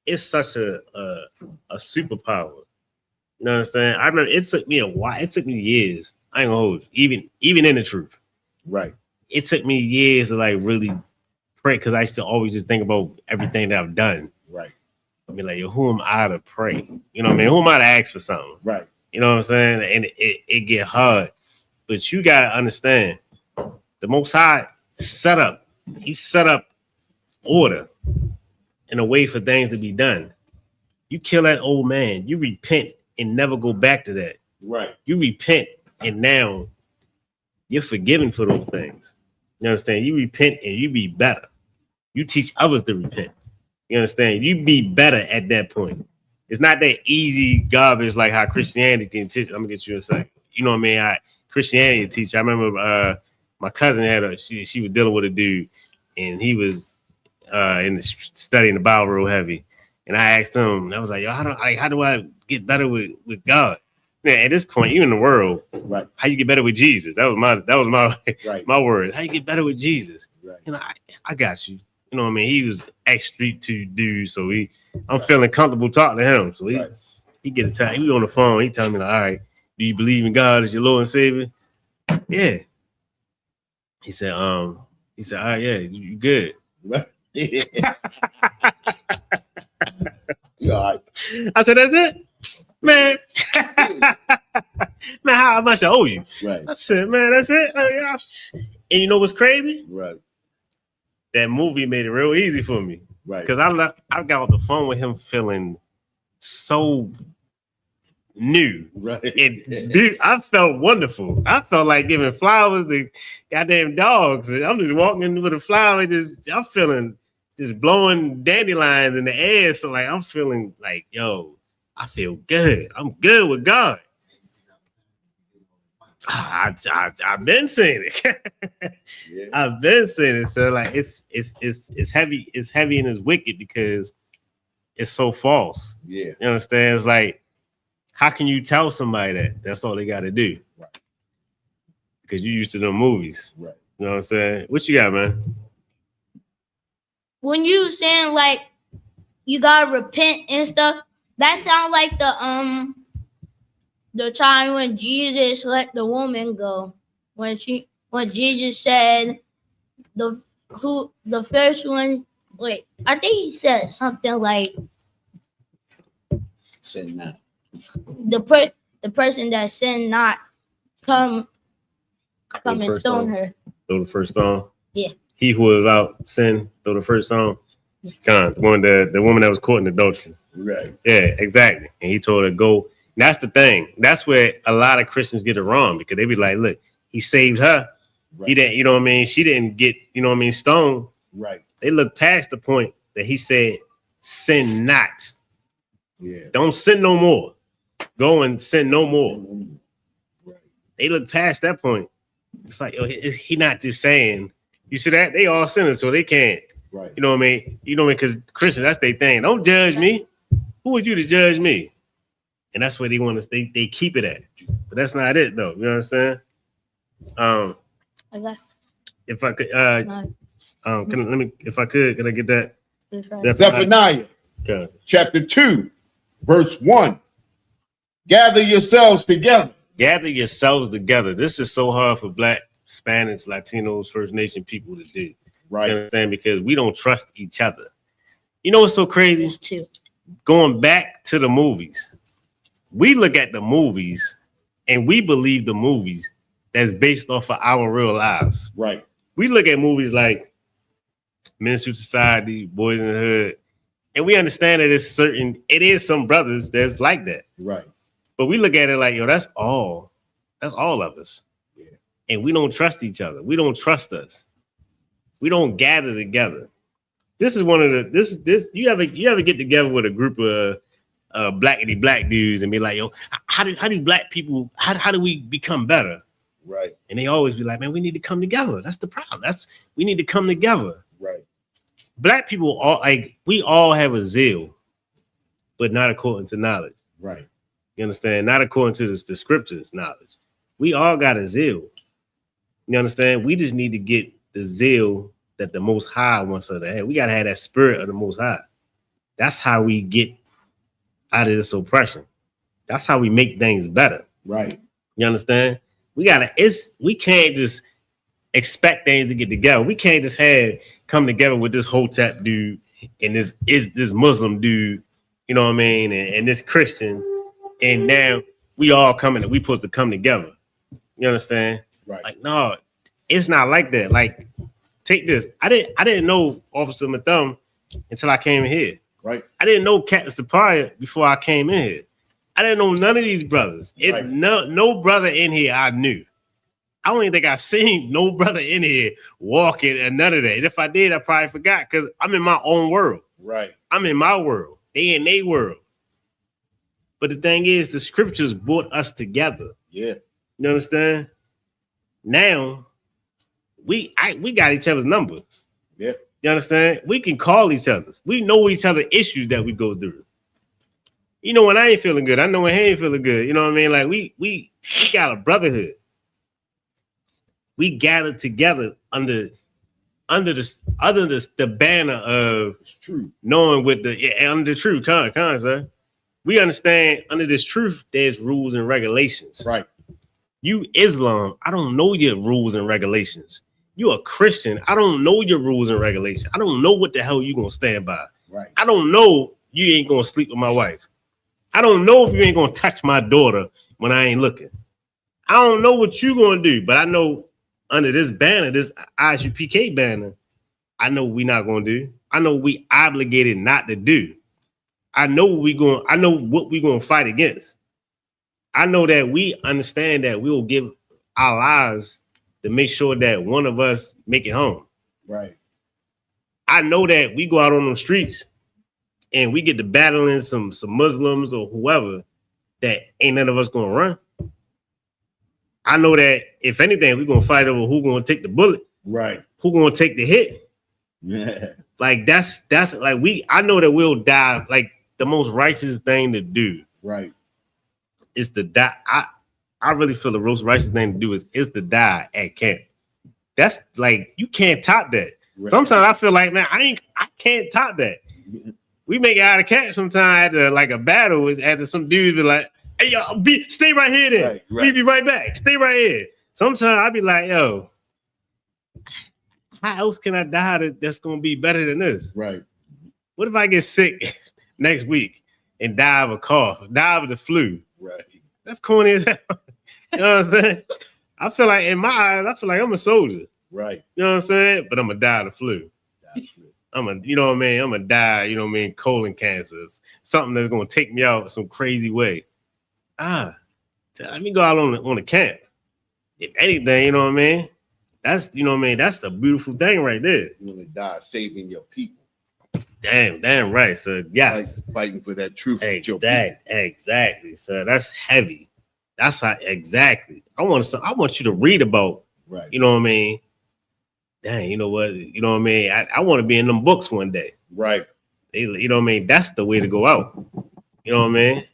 it's such a superpower. You know what I'm saying? I remember it took me a while. It took me years. I ain't gonna hold you. Even in the truth. Right. It took me years to like really pray, because I used to always just think about everything that I've done. Right. I mean, like, yo, who am I to pray? You know what I mean? Who am I to ask for something? Right. You know what I'm saying? And it get hard. But you gotta understand, the Most High set up order and a way for things to be done. You kill that old man, you repent and never go back to that. Right. You repent and now you're forgiven for those things. You understand? You repent and you be better. You teach others to repent. You understand? You be better at that point. It's not that easy garbage like how Christianity can teach. I'm gonna get you in a second. You know what I mean? Christianity teach. I remember my cousin had she was dealing with a dude, and he was studying the Bible real heavy. And I asked him, I was like, yo, how do I get better with God? Man, at this point, you in the world, right? How you get better with Jesus? That was my right. my word. How you get better with Jesus? Right. You know, I got you. You know what I mean? He was X-Street 2 dude, so I'm feeling comfortable talking to him. So he get a time. He was on the phone. He telling me, like, all right, do you believe in God as your Lord and Savior? Yeah. He said, all right, yeah, you good. Yeah. You all right. I said, that's it? Man. Man, how much I owe you? Right. I said, man, that's it. And you know what's crazy? Right. That movie made it real easy for me. Right. Because I got off the phone with him feeling so new. Right. And dude, I felt wonderful. I felt like giving flowers to goddamn dogs. I'm just walking in with a flower, I'm feeling just blowing dandelions in the air. So like I'm feeling like, yo, I feel good. I'm good with God. I've been saying it. Yeah. I've been saying it. So like it's heavy. It's heavy and it's wicked because it's so false. Yeah. You understand? It's like, how can you tell somebody that that's all they got to do? Right. Because you used to them movies. Right. You know what I'm saying? What you got, man? When you saying like you gotta repent and stuff, that sounds like the time when Jesus let the woman go. When Jesus said the first one, wait, I think he said something like sin not. The person that sinned not come and stone her. Throw the first stone. Yeah. He who was without sin, throw the first stone. God, the woman that was caught in adultery. Right. Yeah, exactly. And he told her to go. And that's the thing. That's where a lot of Christians get it wrong because they be like, look, he saved her. Right. He didn't, you know what I mean? She didn't get, you know what I mean, stoned. Right. They look past the point that he said, sin not. Yeah. Don't sin no more. Go and sin no more. Right. They look past that point. It's like, yo, he not just saying, you see that? They all sinners, so they can't. Right. You know what I mean? You know what I mean? Because Christians, that's their thing. Don't judge me. Who are you to judge me? And that's where they want to. They keep it at. But that's not it, though. You know what I'm saying? If I could, can I get that? Zephaniah, okay. Chapter 2, verse 1. Gather yourselves together. Gather yourselves together. This is so hard for Black, Spanish, Latinos, First Nation people to do. Right. You understand? Because we don't trust each other. You know what's so crazy? Going back to the movies. We look at the movies and we believe the movies that's based off of our real lives. Right. We look at movies like Ministry Society, Boys in the Hood, and we understand that it is some brothers that's like that. Right. But we look at it like, yo, that's all of us. Yeah. And we don't trust each other. We don't trust us. We don't gather together. This is one of the you ever get together with a group of blackity black dudes and be like, yo, how do black people how do we become better? Right. And they always be like, man, we need to come together. That's the problem. We need to come together. Right. Black people we all have a zeal, but not according to knowledge. Right. You understand? Not according to the scriptures knowledge. We all got a zeal. You understand? We just need to get the zeal that the Most High wants us to have. We got to have that spirit of the Most High. That's how we get out of this oppression. That's how we make things better. Right. You understand? We can't just expect things to get together. We can't just come together with this Hotep dude and this Muslim dude you know what I mean, and this Christian, and now we all coming, we supposed to come together. You understand? Right. Like, no, it's not like that. Like, take this. I didn't know Officer Mathum until I came in here. Right. I didn't know Captain Superior before I came in here. I didn't know none of these brothers. Right. No brother in here I knew. I don't even think I seen no brother in here walking and none of that. And if I did, I probably forgot because I'm in my own world. Right. I'm in my world. They in their world. But the thing is, the scriptures brought us together. Yeah. You understand? Now, we got each other's numbers. Yeah. You understand? We can call each other. We know each other issues that we go through. You know when I ain't feeling good, I know when he ain't feeling good. You know what I mean? Like we got a brotherhood. We gathered together under the banner of It's true. knowing with under the truth, sir. We understand under this truth, there's rules and regulations. Right. You Islam, I don't know your rules and regulations. You a Christian, I don't know your rules and regulations. I don't know what the hell you gonna stand by. Right. I don't know you ain't gonna sleep with my wife. I don't know if you ain't gonna touch my daughter when I ain't looking. I don't know what you gonna do, but I know under this banner, this ISUPK banner, I know we not gonna do. I know we obligated not to do. I know what we gonna fight against. I know that we understand that we will give our lives to make sure that one of us make it home. Right. I know that we go out on the streets and we get to battling some Muslims or whoever that ain't none of us gonna run. I know that if anything, we're gonna fight over who gonna take the bullet, Right. who gonna take the hit. Yeah. Like that's like I know that we'll die. Like the most righteous thing to do Right. is to die. I really feel the most righteous thing to do is to die at camp. That's like you can't top that. Right. Sometimes I feel like, man, I can't top that. We make it out of camp sometimes at like a battle is after some dudes be like, hey yo, stay right here then. Right. We be right back. Stay right here. Sometimes I be like, yo, how else can I die that's gonna be better than this? Right. What if I get sick next week and die of a cough, die of the flu? Right. That's corny as hell. You know what I'm saying? I feel like in my eyes, I feel like I'm a soldier. Right. You know what I'm saying? But I'm gonna die of the flu. You know what I mean? I'm gonna die, you know what I mean, colon cancer, something that's gonna take me out some crazy way. Let me go out on the camp. If anything, you know what I mean? That's you know what I mean, that's a beautiful thing right there. You really die saving your people. Damn right. So yeah. Like fighting for that truth. with your people. Exactly. So that's heavy. That's how exactly. I want you to read about, Right. you know what I mean? Dang, you know what? You know what I mean? I want to be in them books one day. Right. You know what I mean? That's the way to go out. You know what I mean?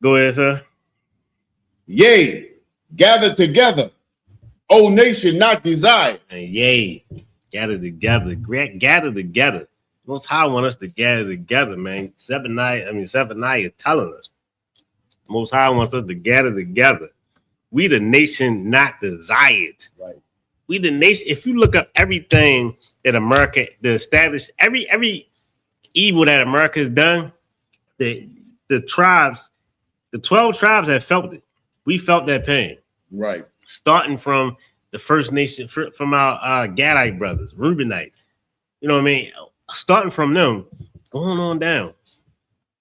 Go ahead, sir. Yea, gather together, O nation not desired. And yay, gather together. Gather together. Most High want us to gather together, man. 7 night is telling us. Most High wants us to gather together. We the nation not desired. Right. We the nation. If you look up everything that America, established, every evil that America has done, the tribes, the 12 tribes have felt it. We felt that pain. Right. Starting from the First Nation, from our Gadite brothers, Reubenites. You know what I mean? Starting from them, going on down.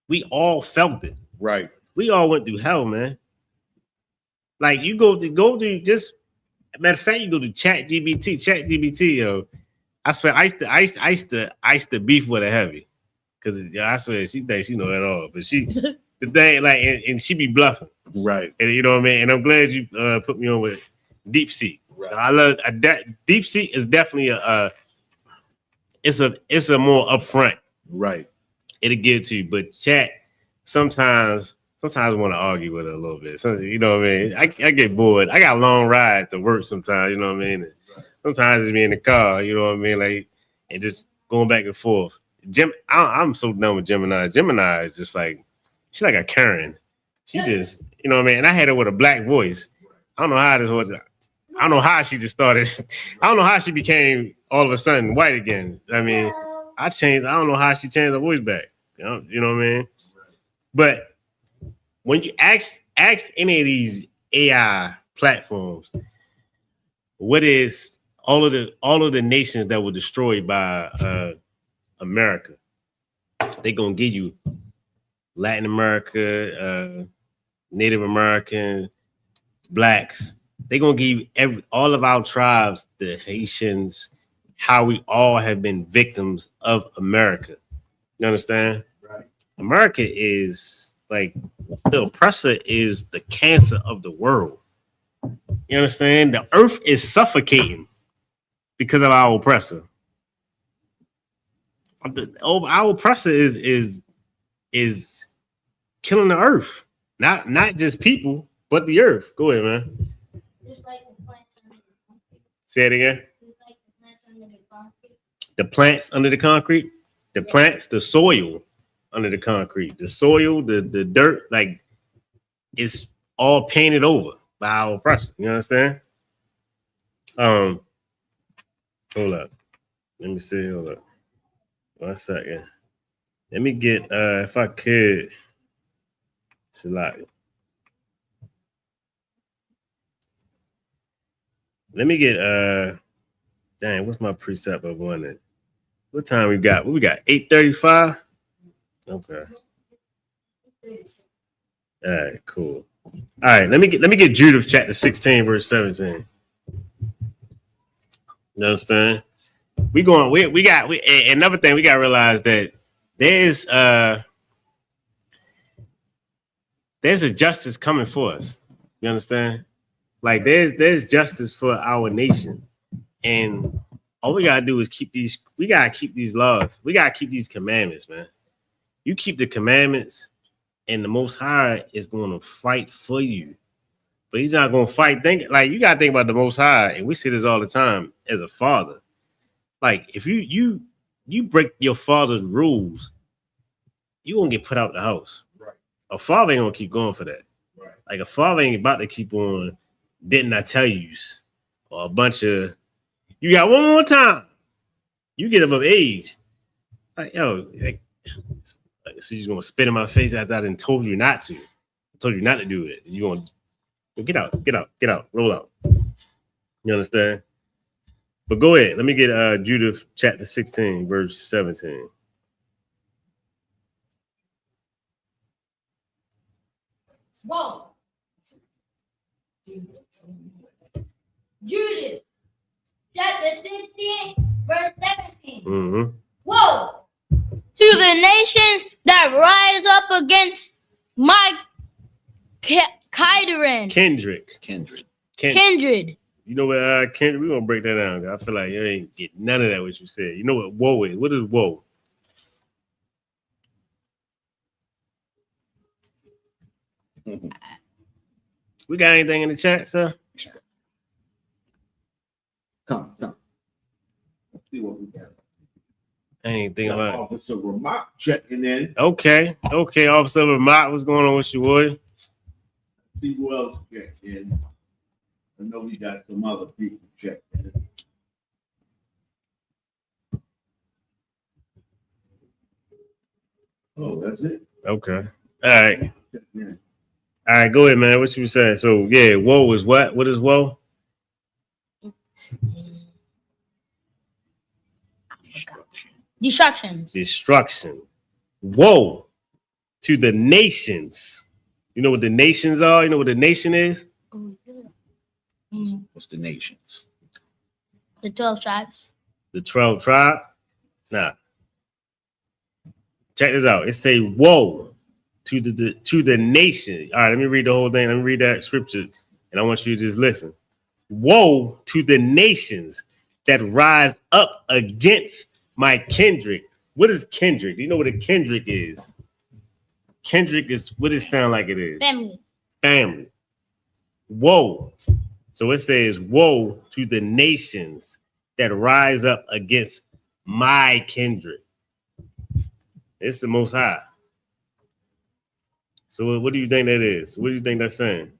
We all felt it. Right. We all went through hell, man. Like you go to just matter of fact, you go to Chat GBT, yo. I swear, I used to beef with her heavy, because I swear she thinks she know it all, but she the thing like and she be bluffing, Right. and you know what I mean. And I'm glad you put me on with Deep Sea. Right. I love Deep Sea is definitely it's a more upfront. Right. It'll get to you, but Chat sometimes I want to argue with her a little bit. Sometimes, you know what I mean? I get bored. I got long rides to work sometimes, you know what I mean? Right. Sometimes it's me in the car, you know what I mean? Like, and just going back and forth. I'm so done with Gemini. Gemini is just like, she's like a Karen. She just, you know what I mean? And I had her with a black voice. I don't know how this was. I don't know how she just started. I don't know how she became all of a sudden white again. I mean, I don't know how she changed her voice back. You know what I mean? But when you ask any of these AI platforms, what is all of the nations that were destroyed by America? They're gonna give you Latin America, Native American, blacks. They're gonna give you all of our tribes, the Haitians, how we all have been victims of America. You understand? Right. America is like the oppressor is the cancer of the world. You understand? The earth is suffocating because of our oppressor. Our oppressor is killing the earth. Not just people, but the earth. Go ahead, man. Just like the plants under the concrete. Say it again. Just like the plants under the concrete. The plants under the concrete, the plants, the soil under the concrete, the soil, the dirt, like it's all painted over by our oppressor. You understand? Hold up. Let me see. Hold up. 1 second. Let me get if I could. Select. Let me get dang, what's my precept of one? What time we got? What we got? 8:35? Okay. All right, cool. All right, let me get Judith chapter 16, verse 17. You understand? We another thing we gotta realize that there's a justice coming for us. You understand? Like there's justice for our nation. And all we gotta do is keep these laws. We gotta keep these commandments, man. You keep the commandments, and the Most High is gonna fight for you. But he's not gonna fight. You gotta think about the Most High, and we see this all the time as a father. Like if you break your father's rules, you gonna get put out the house. Right. A father ain't gonna keep going for that. Right. Like a father ain't about to keep on. Didn't I tell you? Or a bunch of you got one more time. You get of age. Like yo, so you're gonna spit in my face after I done told you not to. I told you not to do it. You gonna get out, roll out. You understand? But go ahead. Let me get Judith chapter 16, verse 17. Whoa. Judith, chapter 16, verse 17. Mm-hmm. Woe to the nations that rise up against my kindred. You know what, Kendrick, we're gonna break that down. I feel like you ain't get none of that what you said. You know what woe is? What is woe? We got anything in the chat, sir? Come. Let's see what we got. Anything about it. Officer Ramot checking in. Okay, Officer Vermont, what's going on with you, boy? See who else checked in. I know we got some other people checked in. Oh, that's it. Okay. All right. All right, go ahead, man. What you saying? So yeah, woe is what? What is woe? Destruction. Woe to the nations. You know what the nations are? You know what the nation is? What's the nations? The 12 tribes. The 12 tribe? Nah. Check this out. It say woe to the nation. All right, let me read the whole thing. Let me read that scripture, and I want you to just listen. Woe to the nations that rise up against my kindred. What is kindred? Do you know what a kindred is? Kindred is what it sound like it is. Family. Woe. So it says, woe to the nations that rise up against my kindred. It's the Most High. So what do you think that is? What do you think that's saying?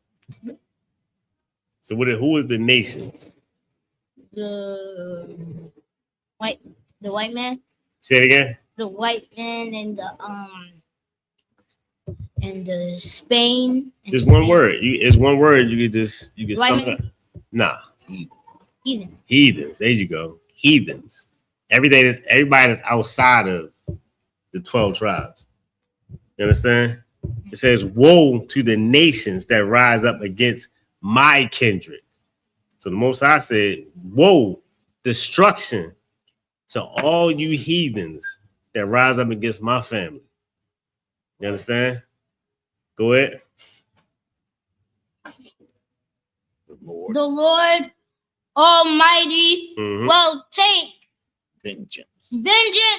So who is the nations? The white man. Say it again. the white man and the Spain. And Just Spain. one word. It's one word. You can sum it up. Nah. Heathen. Heathens. There you go. Heathens. Everybody that's outside of the 12 tribes. You understand? It says, woe to the nations that rise up against my kindred. So the Most High said, woe, destruction to all you heathens that rise up against my family. You understand? Go ahead. The Lord Almighty will take vengeance.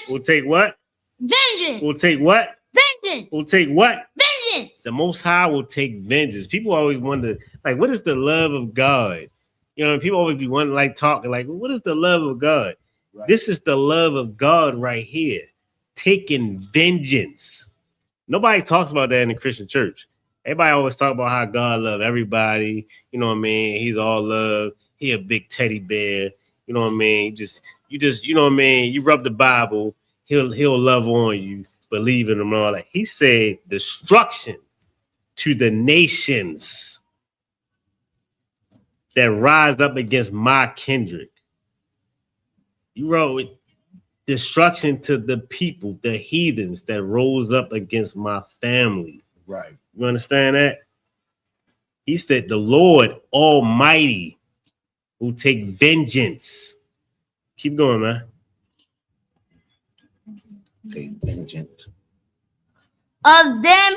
We'll take what? Vengeance. We'll take what? Vengeance. We'll take what? Vengeance. The Most High will take vengeance. People always wonder, like, what is the love of God? You know, people always be wondering, like, talking, like, what is the love of God? Right. This is the love of God right here, taking vengeance. Nobody talks about that in the Christian church. Everybody always talk about how God loves everybody. You know what I mean? He's all love. He a big teddy bear. You know what I mean? You just, you know what I mean? You rub the Bible, he'll love on you, believe in him and all that. He said destruction to the nations that rise up against my kindred. You wrote destruction to the people, the heathens that rose up against my family. Right. You understand that? He said the Lord Almighty will take vengeance. Keep going, man. Take vengeance of them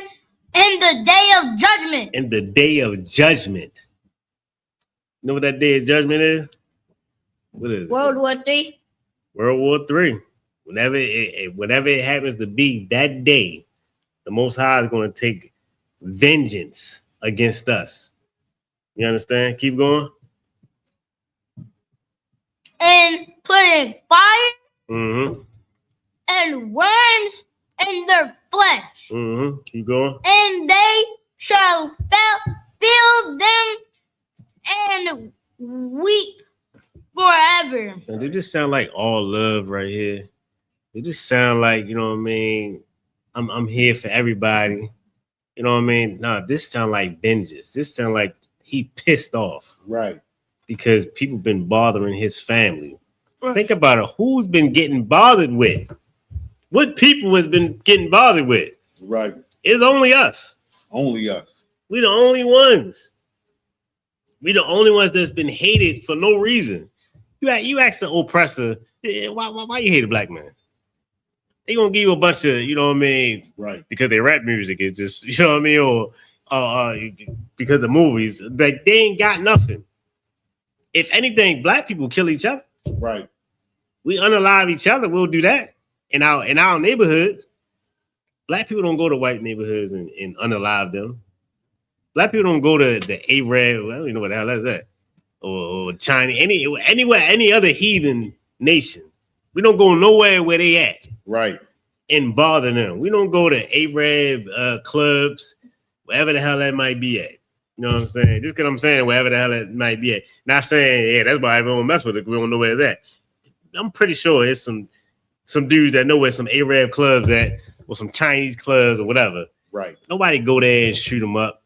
in the day of judgment. In the day of judgment. You know what that day of judgment is? What is it? World War III. World War III. Whenever it happens to be that day, the Most High is going to take vengeance against us. You understand? Keep going. And putting fire and worms in their flesh. Keep going. And they shall fill them and weep forever. And they just sound like all love right here. They just sound like, you know what I mean? I'm here for everybody. You know what I mean? Nah, this sound like vengeance. This sound like he pissed off. Right. Because people been bothering his family. Think about it. Who's been getting bothered with? What people has been getting bothered with? Right. It's only us. Only us. We the only ones. We the only ones that's been hated for no reason. You ask the oppressor, why you hate a black man? They gonna give you a bunch of, you know what I mean? Right. Because their rap music is just, you know what I mean? Or because of movies. Like, they ain't got nothing. If anything, black people kill each other. Right. We unalive each other. We'll do that in our neighborhoods. Black people don't go to white neighborhoods and unalive them. Black people don't go to the Arab. I don't even know what the hell is that. Or China, any other heathen nation. We don't go nowhere where they at. Right. And bother them. We don't go to Arab clubs, wherever the hell that might be at. You know what I'm saying? Just because I'm saying wherever the hell it might be at. Not saying, yeah, that's why we don't mess with it. We don't know where it's at. I'm pretty sure it's some dudes that know where some Arab clubs at, or some Chinese clubs or whatever. Right. Nobody go there and shoot them up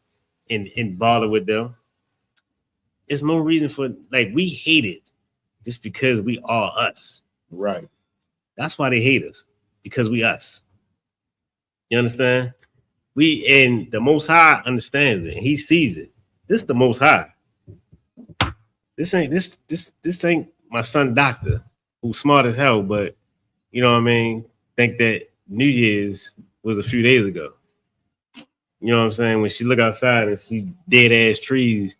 and bother with them. There's no reason for, like, we hate it just because we are us. Right. That's why they hate us, because we us. You understand? And the Most High understands it. He sees it. This is the Most High. This ain't my son doctor, who's smart as hell, but you know what I mean? Think that New Year's was a few days ago. You know what I'm saying? When she look outside and see dead ass trees,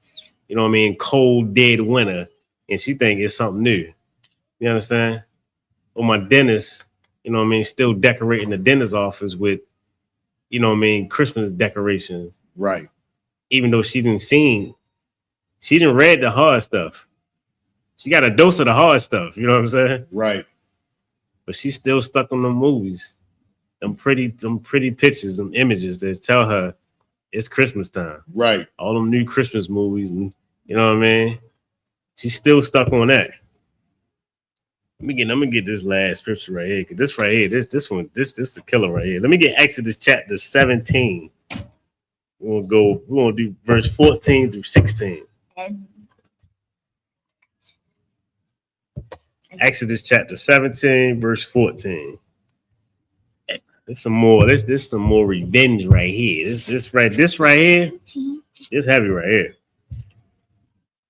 you know what I mean? Cold, dead winter, and she think it's something new. You understand? Or my dentist, you know what I mean, still decorating the dentist office with, you know what I mean, Christmas decorations. Right. Even though she didn't read the hard stuff. She got a dose of the hard stuff, you know what I'm saying? Right. But she's still stuck on them movies. Them pretty pictures, them images that tell her it's Christmas time. Right. All them new Christmas movies, and you know what I mean? She's still stuck on that. I'm gonna get this last scripture right here. Cause this right here, this the killer right here. Let me get Exodus chapter 17. We're gonna do verse 14 through 16. Exodus chapter 17, verse 14. There's some more. This some more revenge right here. This right here. It's heavy right here.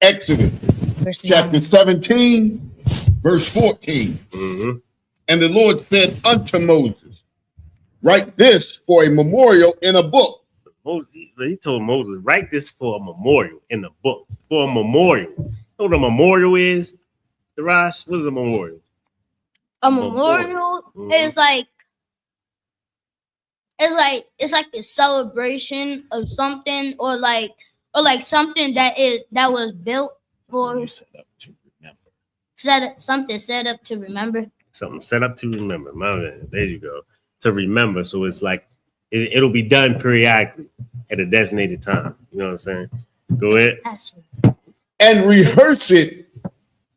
Exodus chapter 17, verse 14. Mm-hmm. And the Lord said unto Moses, write this for a memorial in a book. He told Moses, write this for a memorial in the book. For a memorial. You know what a memorial is? Darash, what is a memorial? A memorial Mm-hmm. is like it's like a celebration of something or like something that was built for set up to remember. Something set up to remember. There you go. To remember. So it's like it'll be done periodically at a designated time. You know what I'm saying? Go ahead. And rehearse it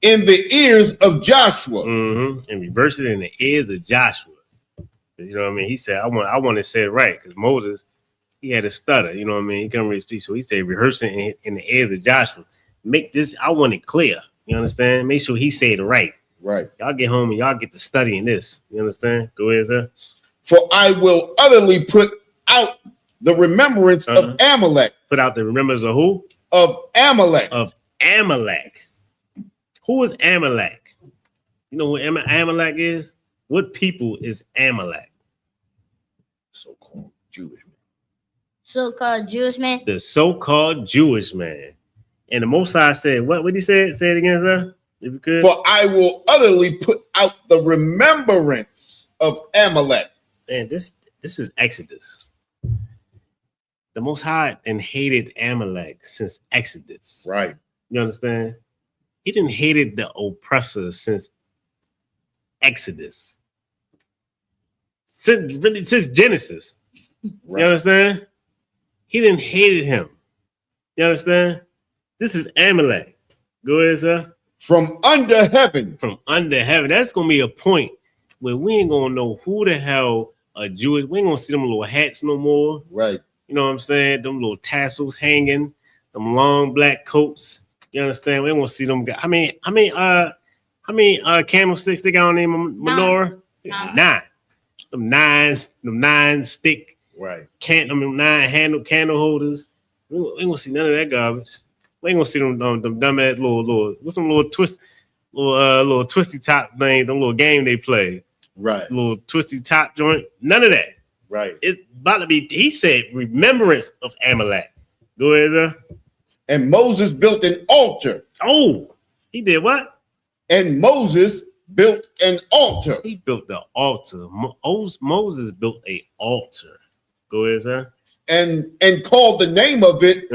in the ears of Joshua. Mm-hmm. And reverse it in the ears of Joshua. You know what I mean? He said, I want to say it right, because Moses, he had a stutter. You know what I mean? He couldn't really speak. So he said, rehearse it in the ears of Joshua. Make this, I want it clear. You understand? Make sure he said it right. Right. Y'all get home and y'all get to studying this. You understand? Go ahead, sir. For I will utterly put out the remembrance of Amalek. Put out the remembrance of who? Of Amalek. Of Amalek. Who is Amalek? You know who Amalek is? What people is Amalek? So-called Jewish man. So-called Jewish man. The so-called Jewish man. And the Most High said, what did he say? Say it again, sir, if you could. For I will utterly put out the remembrance of Amalek. Man, this is Exodus. The Most High and hated Amalek since Exodus. Right. You understand? He didn't hated the oppressor since Exodus. Since Genesis. Right. You understand? He didn't hated him. You understand? This is Amalek. Go ahead, sir. From under heaven. From under heaven. That's gonna be a point where we ain't gonna know who the hell a Jewish. We ain't gonna see them little hats no more. Right. You know what I'm saying? Them little tassels hanging, them long black coats. You understand? We ain't gonna see them. How many candlesticks they got on their menorah? 9. Them nine stick. Right. Them 9 candle holders. We ain't gonna see none of that garbage. We ain't gonna see them dumbass little what's some little twisty top thing, them little game they play. Right. Little twisty top joint. None of that. Right. It's about to be, he said, remembrance of Amalek. Go ahead, sir. And Moses built an altar. Oh, he did what? And Moses built an altar. He built the altar. Moses built an altar. Go ahead, sir. And called the name of it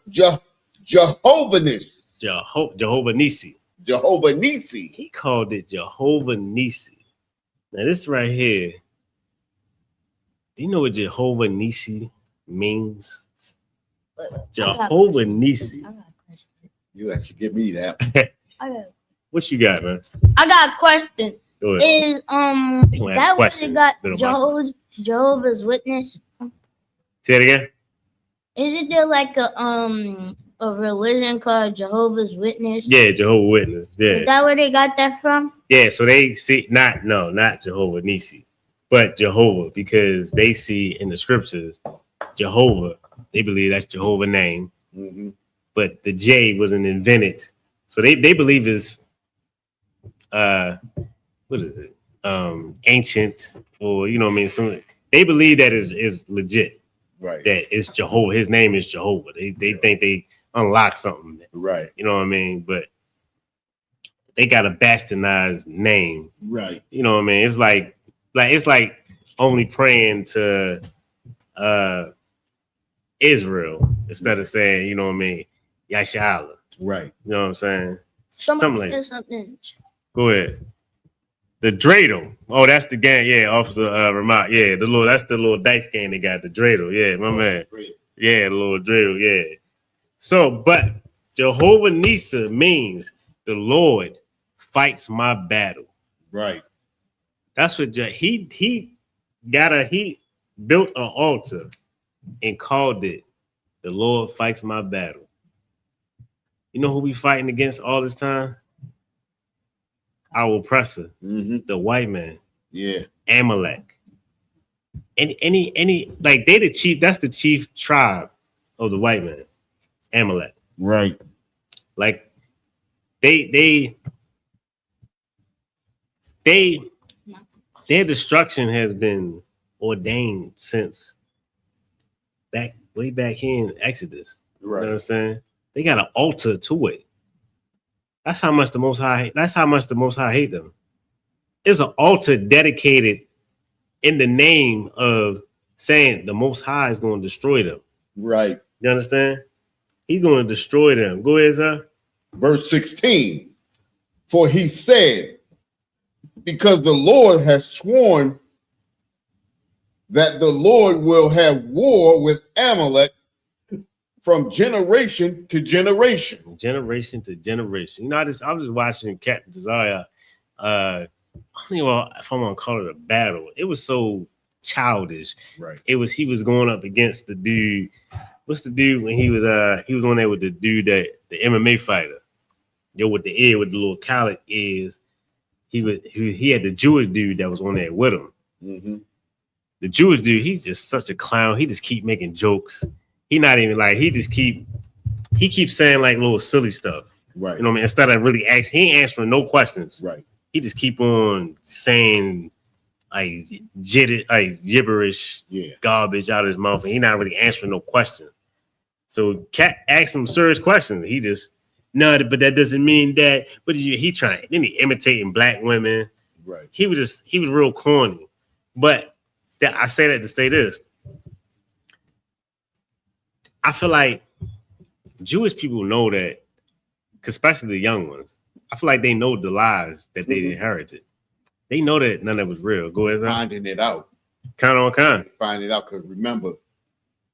Jehovah Nissi. Jehovah Nissi. Jehovah Nissi. He called it Jehovah Nissi. Now this right here. Do you know what Jehovah Nissi means? Jehovah Nissi. I got a question. You actually give me that. What you got, man? I got a question. Go ahead. Is that what you got? Jehovah's Witness? Say it again. Isn't there like a religion called Jehovah's Witness? Yeah, Jehovah Witness. Yeah. Is that where they got that from? Yeah, so they see not Jehovah Nissi, but Jehovah, because they see in the scriptures Jehovah, they believe that's Jehovah's name, but the J wasn't invented. So they believe is what is it? Ancient, or you know what I mean? They believe that is legit. Right. That it's Jehovah. His name is Jehovah. They think they unlock something. Right. You know what I mean? But they got a bastardized name. Right. You know what I mean? It's like only praying to Israel instead of saying, you know what I mean, Yashala. Right. You know what I'm saying? Somebody said something. Go ahead. The dreidel. Oh, that's the game. Yeah, Officer Ramat. Yeah, that's the little dice game they got. The dreidel. Yeah, my man. Great. Yeah, the little dreidel. Yeah. So, but Jehovah Nissi means the Lord fights my battle. Right. That's what he built an altar and called it "The Lord Fights My Battle." You know who we fighting against all this time? Our oppressor, the white man. Yeah. Amalek. Any like they the chief, that's the chief tribe of the white man. Amalek. Right. Like their destruction has been ordained since way back here in Exodus. Right. You know what I'm saying? They got an altar to it. That's how much the Most High hate them. It's an altar dedicated in the name of saying the Most High is going to destroy them. Right. You understand? He's going to destroy them. Go ahead, sir. Verse 16. For he said, because the Lord has sworn that the Lord will have war with Amalek from generation to generation. Generation to generation. You know, I was just watching Captain Desire. I don't even know if I'm gonna call it a battle. It was so childish. Right. He was going up against the dude. What's the dude when he was on there with the dude that the MMA fighter? With the ear, with the little collar ears. He had the Jewish dude that was on there with him. Mm-hmm. The Jewish dude, he's just such a clown. He just keep making jokes. He not even like he keeps saying like little silly stuff. Right. You know what I mean? Instead of really asking, he ain't answering no questions. Right. He just keep on saying like gibberish, garbage out of his mouth, and he not really answering no question. So Cat asked him serious questions. He just but that doesn't mean that. But he trying then he imitating black women. Right. He was real corny. But I say that to say this. I feel like Jewish people know that, especially the young ones. I feel like they know the lies that they inherited. They know that none of it was real. Go ahead. Finding it out. Kind on kind. Finding it out because remember,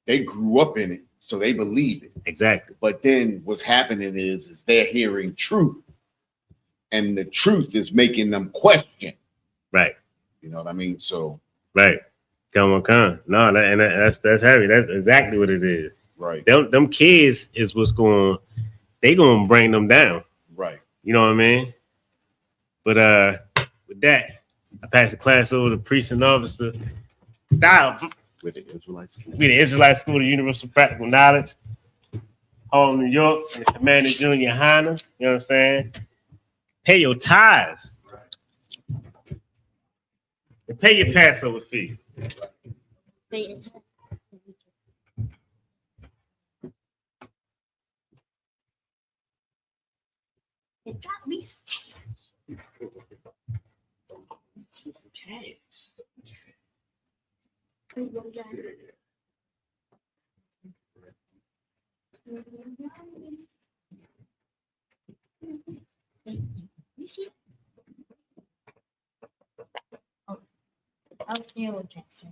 they grew up in it, so they believe it. Exactly. But then what's happening is they're hearing truth, and the truth is making them question. Right. You know what I mean? So. Right. Come on, come. No, that's heavy. That's exactly what it is. Right. Them kids is what's going. They gonna bring them down. Right. You know what I mean? But with that, I pass the class over to priest and officer. Style with the Israelite School. We the Israelite School of Universal Practical Knowledge. Home, New York, and the Commander Junior Hana. You know what I'm saying? Pay your tithes. And pay your Passover fee. Pay your tithes. It dropped me some cash. You see? Oh, I'll deal with that, sir.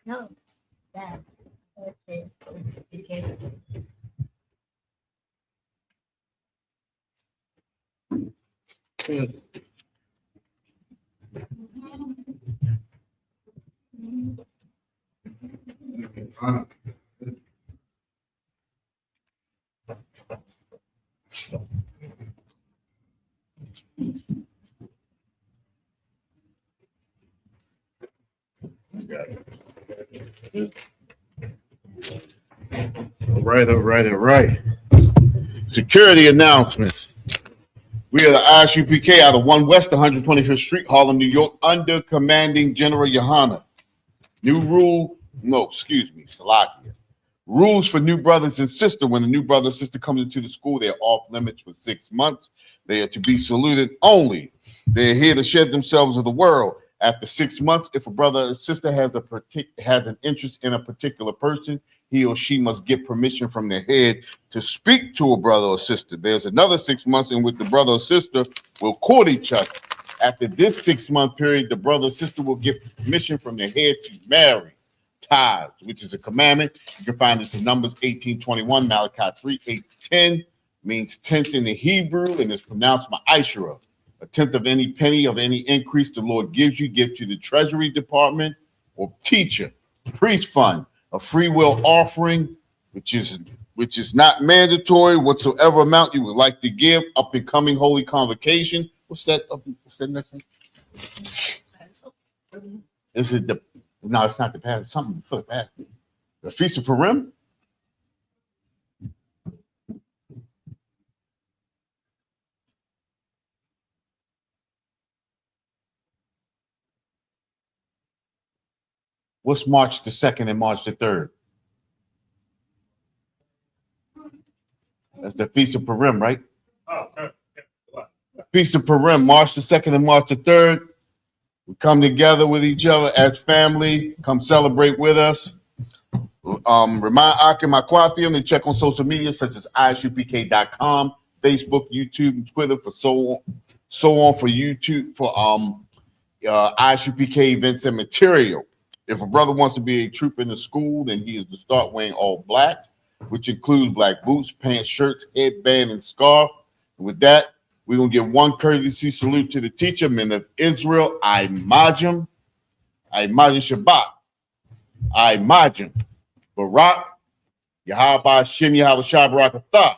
No, that. What's it? Okay. All right. Security announcements. We are the ISUPK out of 1 West 125th Street, Harlem, New York, under commanding General Yohana. Salakia. Rules for new brothers and sisters. When a new brother or sister comes into the school, they're off limits for 6 months. They are to be saluted only. They are here to shed themselves of the world. After 6 months, if a brother or sister has an interest in a particular person, he or she must get permission from their head to speak to a brother or sister. There's another 6 months in which the brother or sister will court each other. After this 6 month period, the brother or sister will get permission from their head to marry. Tithes, which is a commandment. You can find this in Numbers 18:21, Malachi 3:8-10, means tenth in the Hebrew and is pronounced ma'ashera. A tenth of any penny of any increase the Lord gives you, give to the treasury department or teacher, priest fund, a free will offering, which is not mandatory, whatsoever amount you would like to give, up and coming holy convocation. What's that next thing? Is it no, it's not the Passover, it's something for the Passover. The Feast of Purim? What's March the 2nd and March the 3rd? That's the Feast of Purim, right? Oh, okay. Feast of Purim, March the 2nd and March the 3rd. We come together with each other as family. Come celebrate with us. Remind Akim Aquathium to check on social media such as isupk.com, Facebook, YouTube, and Twitter for so on for YouTube for ISUPK events and material. If a brother wants to be a troop in the school, then he is to start wearing all black, which includes black boots, pants, shirts, headband, and scarf. And with that, we're going to give one courtesy salute to the teacher, men of Israel, Imajim Shabbat, Imajim, Barak, Yahweh Shem, Yahweh Shah, Barak Atah.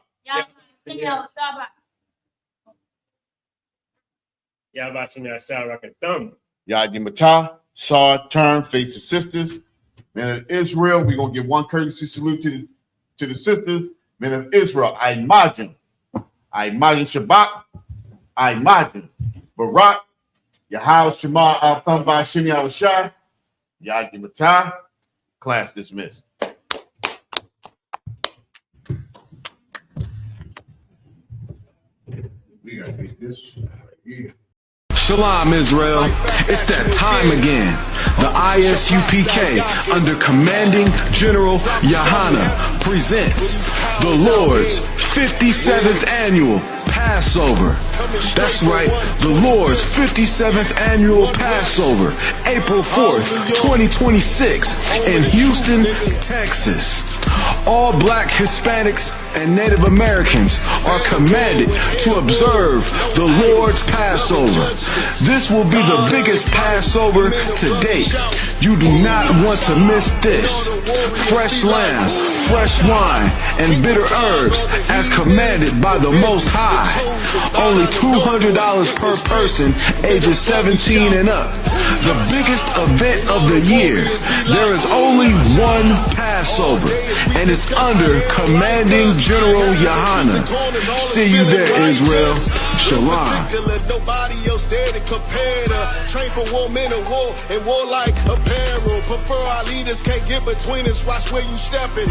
Yadimatah, Saw, turn, face the sisters. Men of Israel, we're going to give one courtesy salute to the sisters. Men of Israel, Imajim Shabbat, Imajim, Barak, Yahweh Shema, Al-Thum, Ba'Shem, Yahweh Shah, Yadimatah. Class dismissed. We got to get this here. Shalom, Israel. It's that time again. The ISUPK, under Commanding General Yahana, presents the Lord's 57th Annual Passover. That's right, the Lord's 57th Annual Passover, April 4th, 2026, in Houston, Texas. All Black, Hispanics, and Native Americans are commanded to observe the Lord's Passover. This will be the biggest Passover to date. You do not want to miss this. Fresh lamb, fresh wine, and bitter herbs as commanded by the Most High. Only $200 per person, ages 17 and up. The biggest event of the year. There is only one Passover, and it's under Commanding General Yahana. See you there, Israel. Shalom. Nobody else there to compare to. Train for war, men of war, and warlike apparel. Prefer our leaders, can't get between us. Watch where you stepping.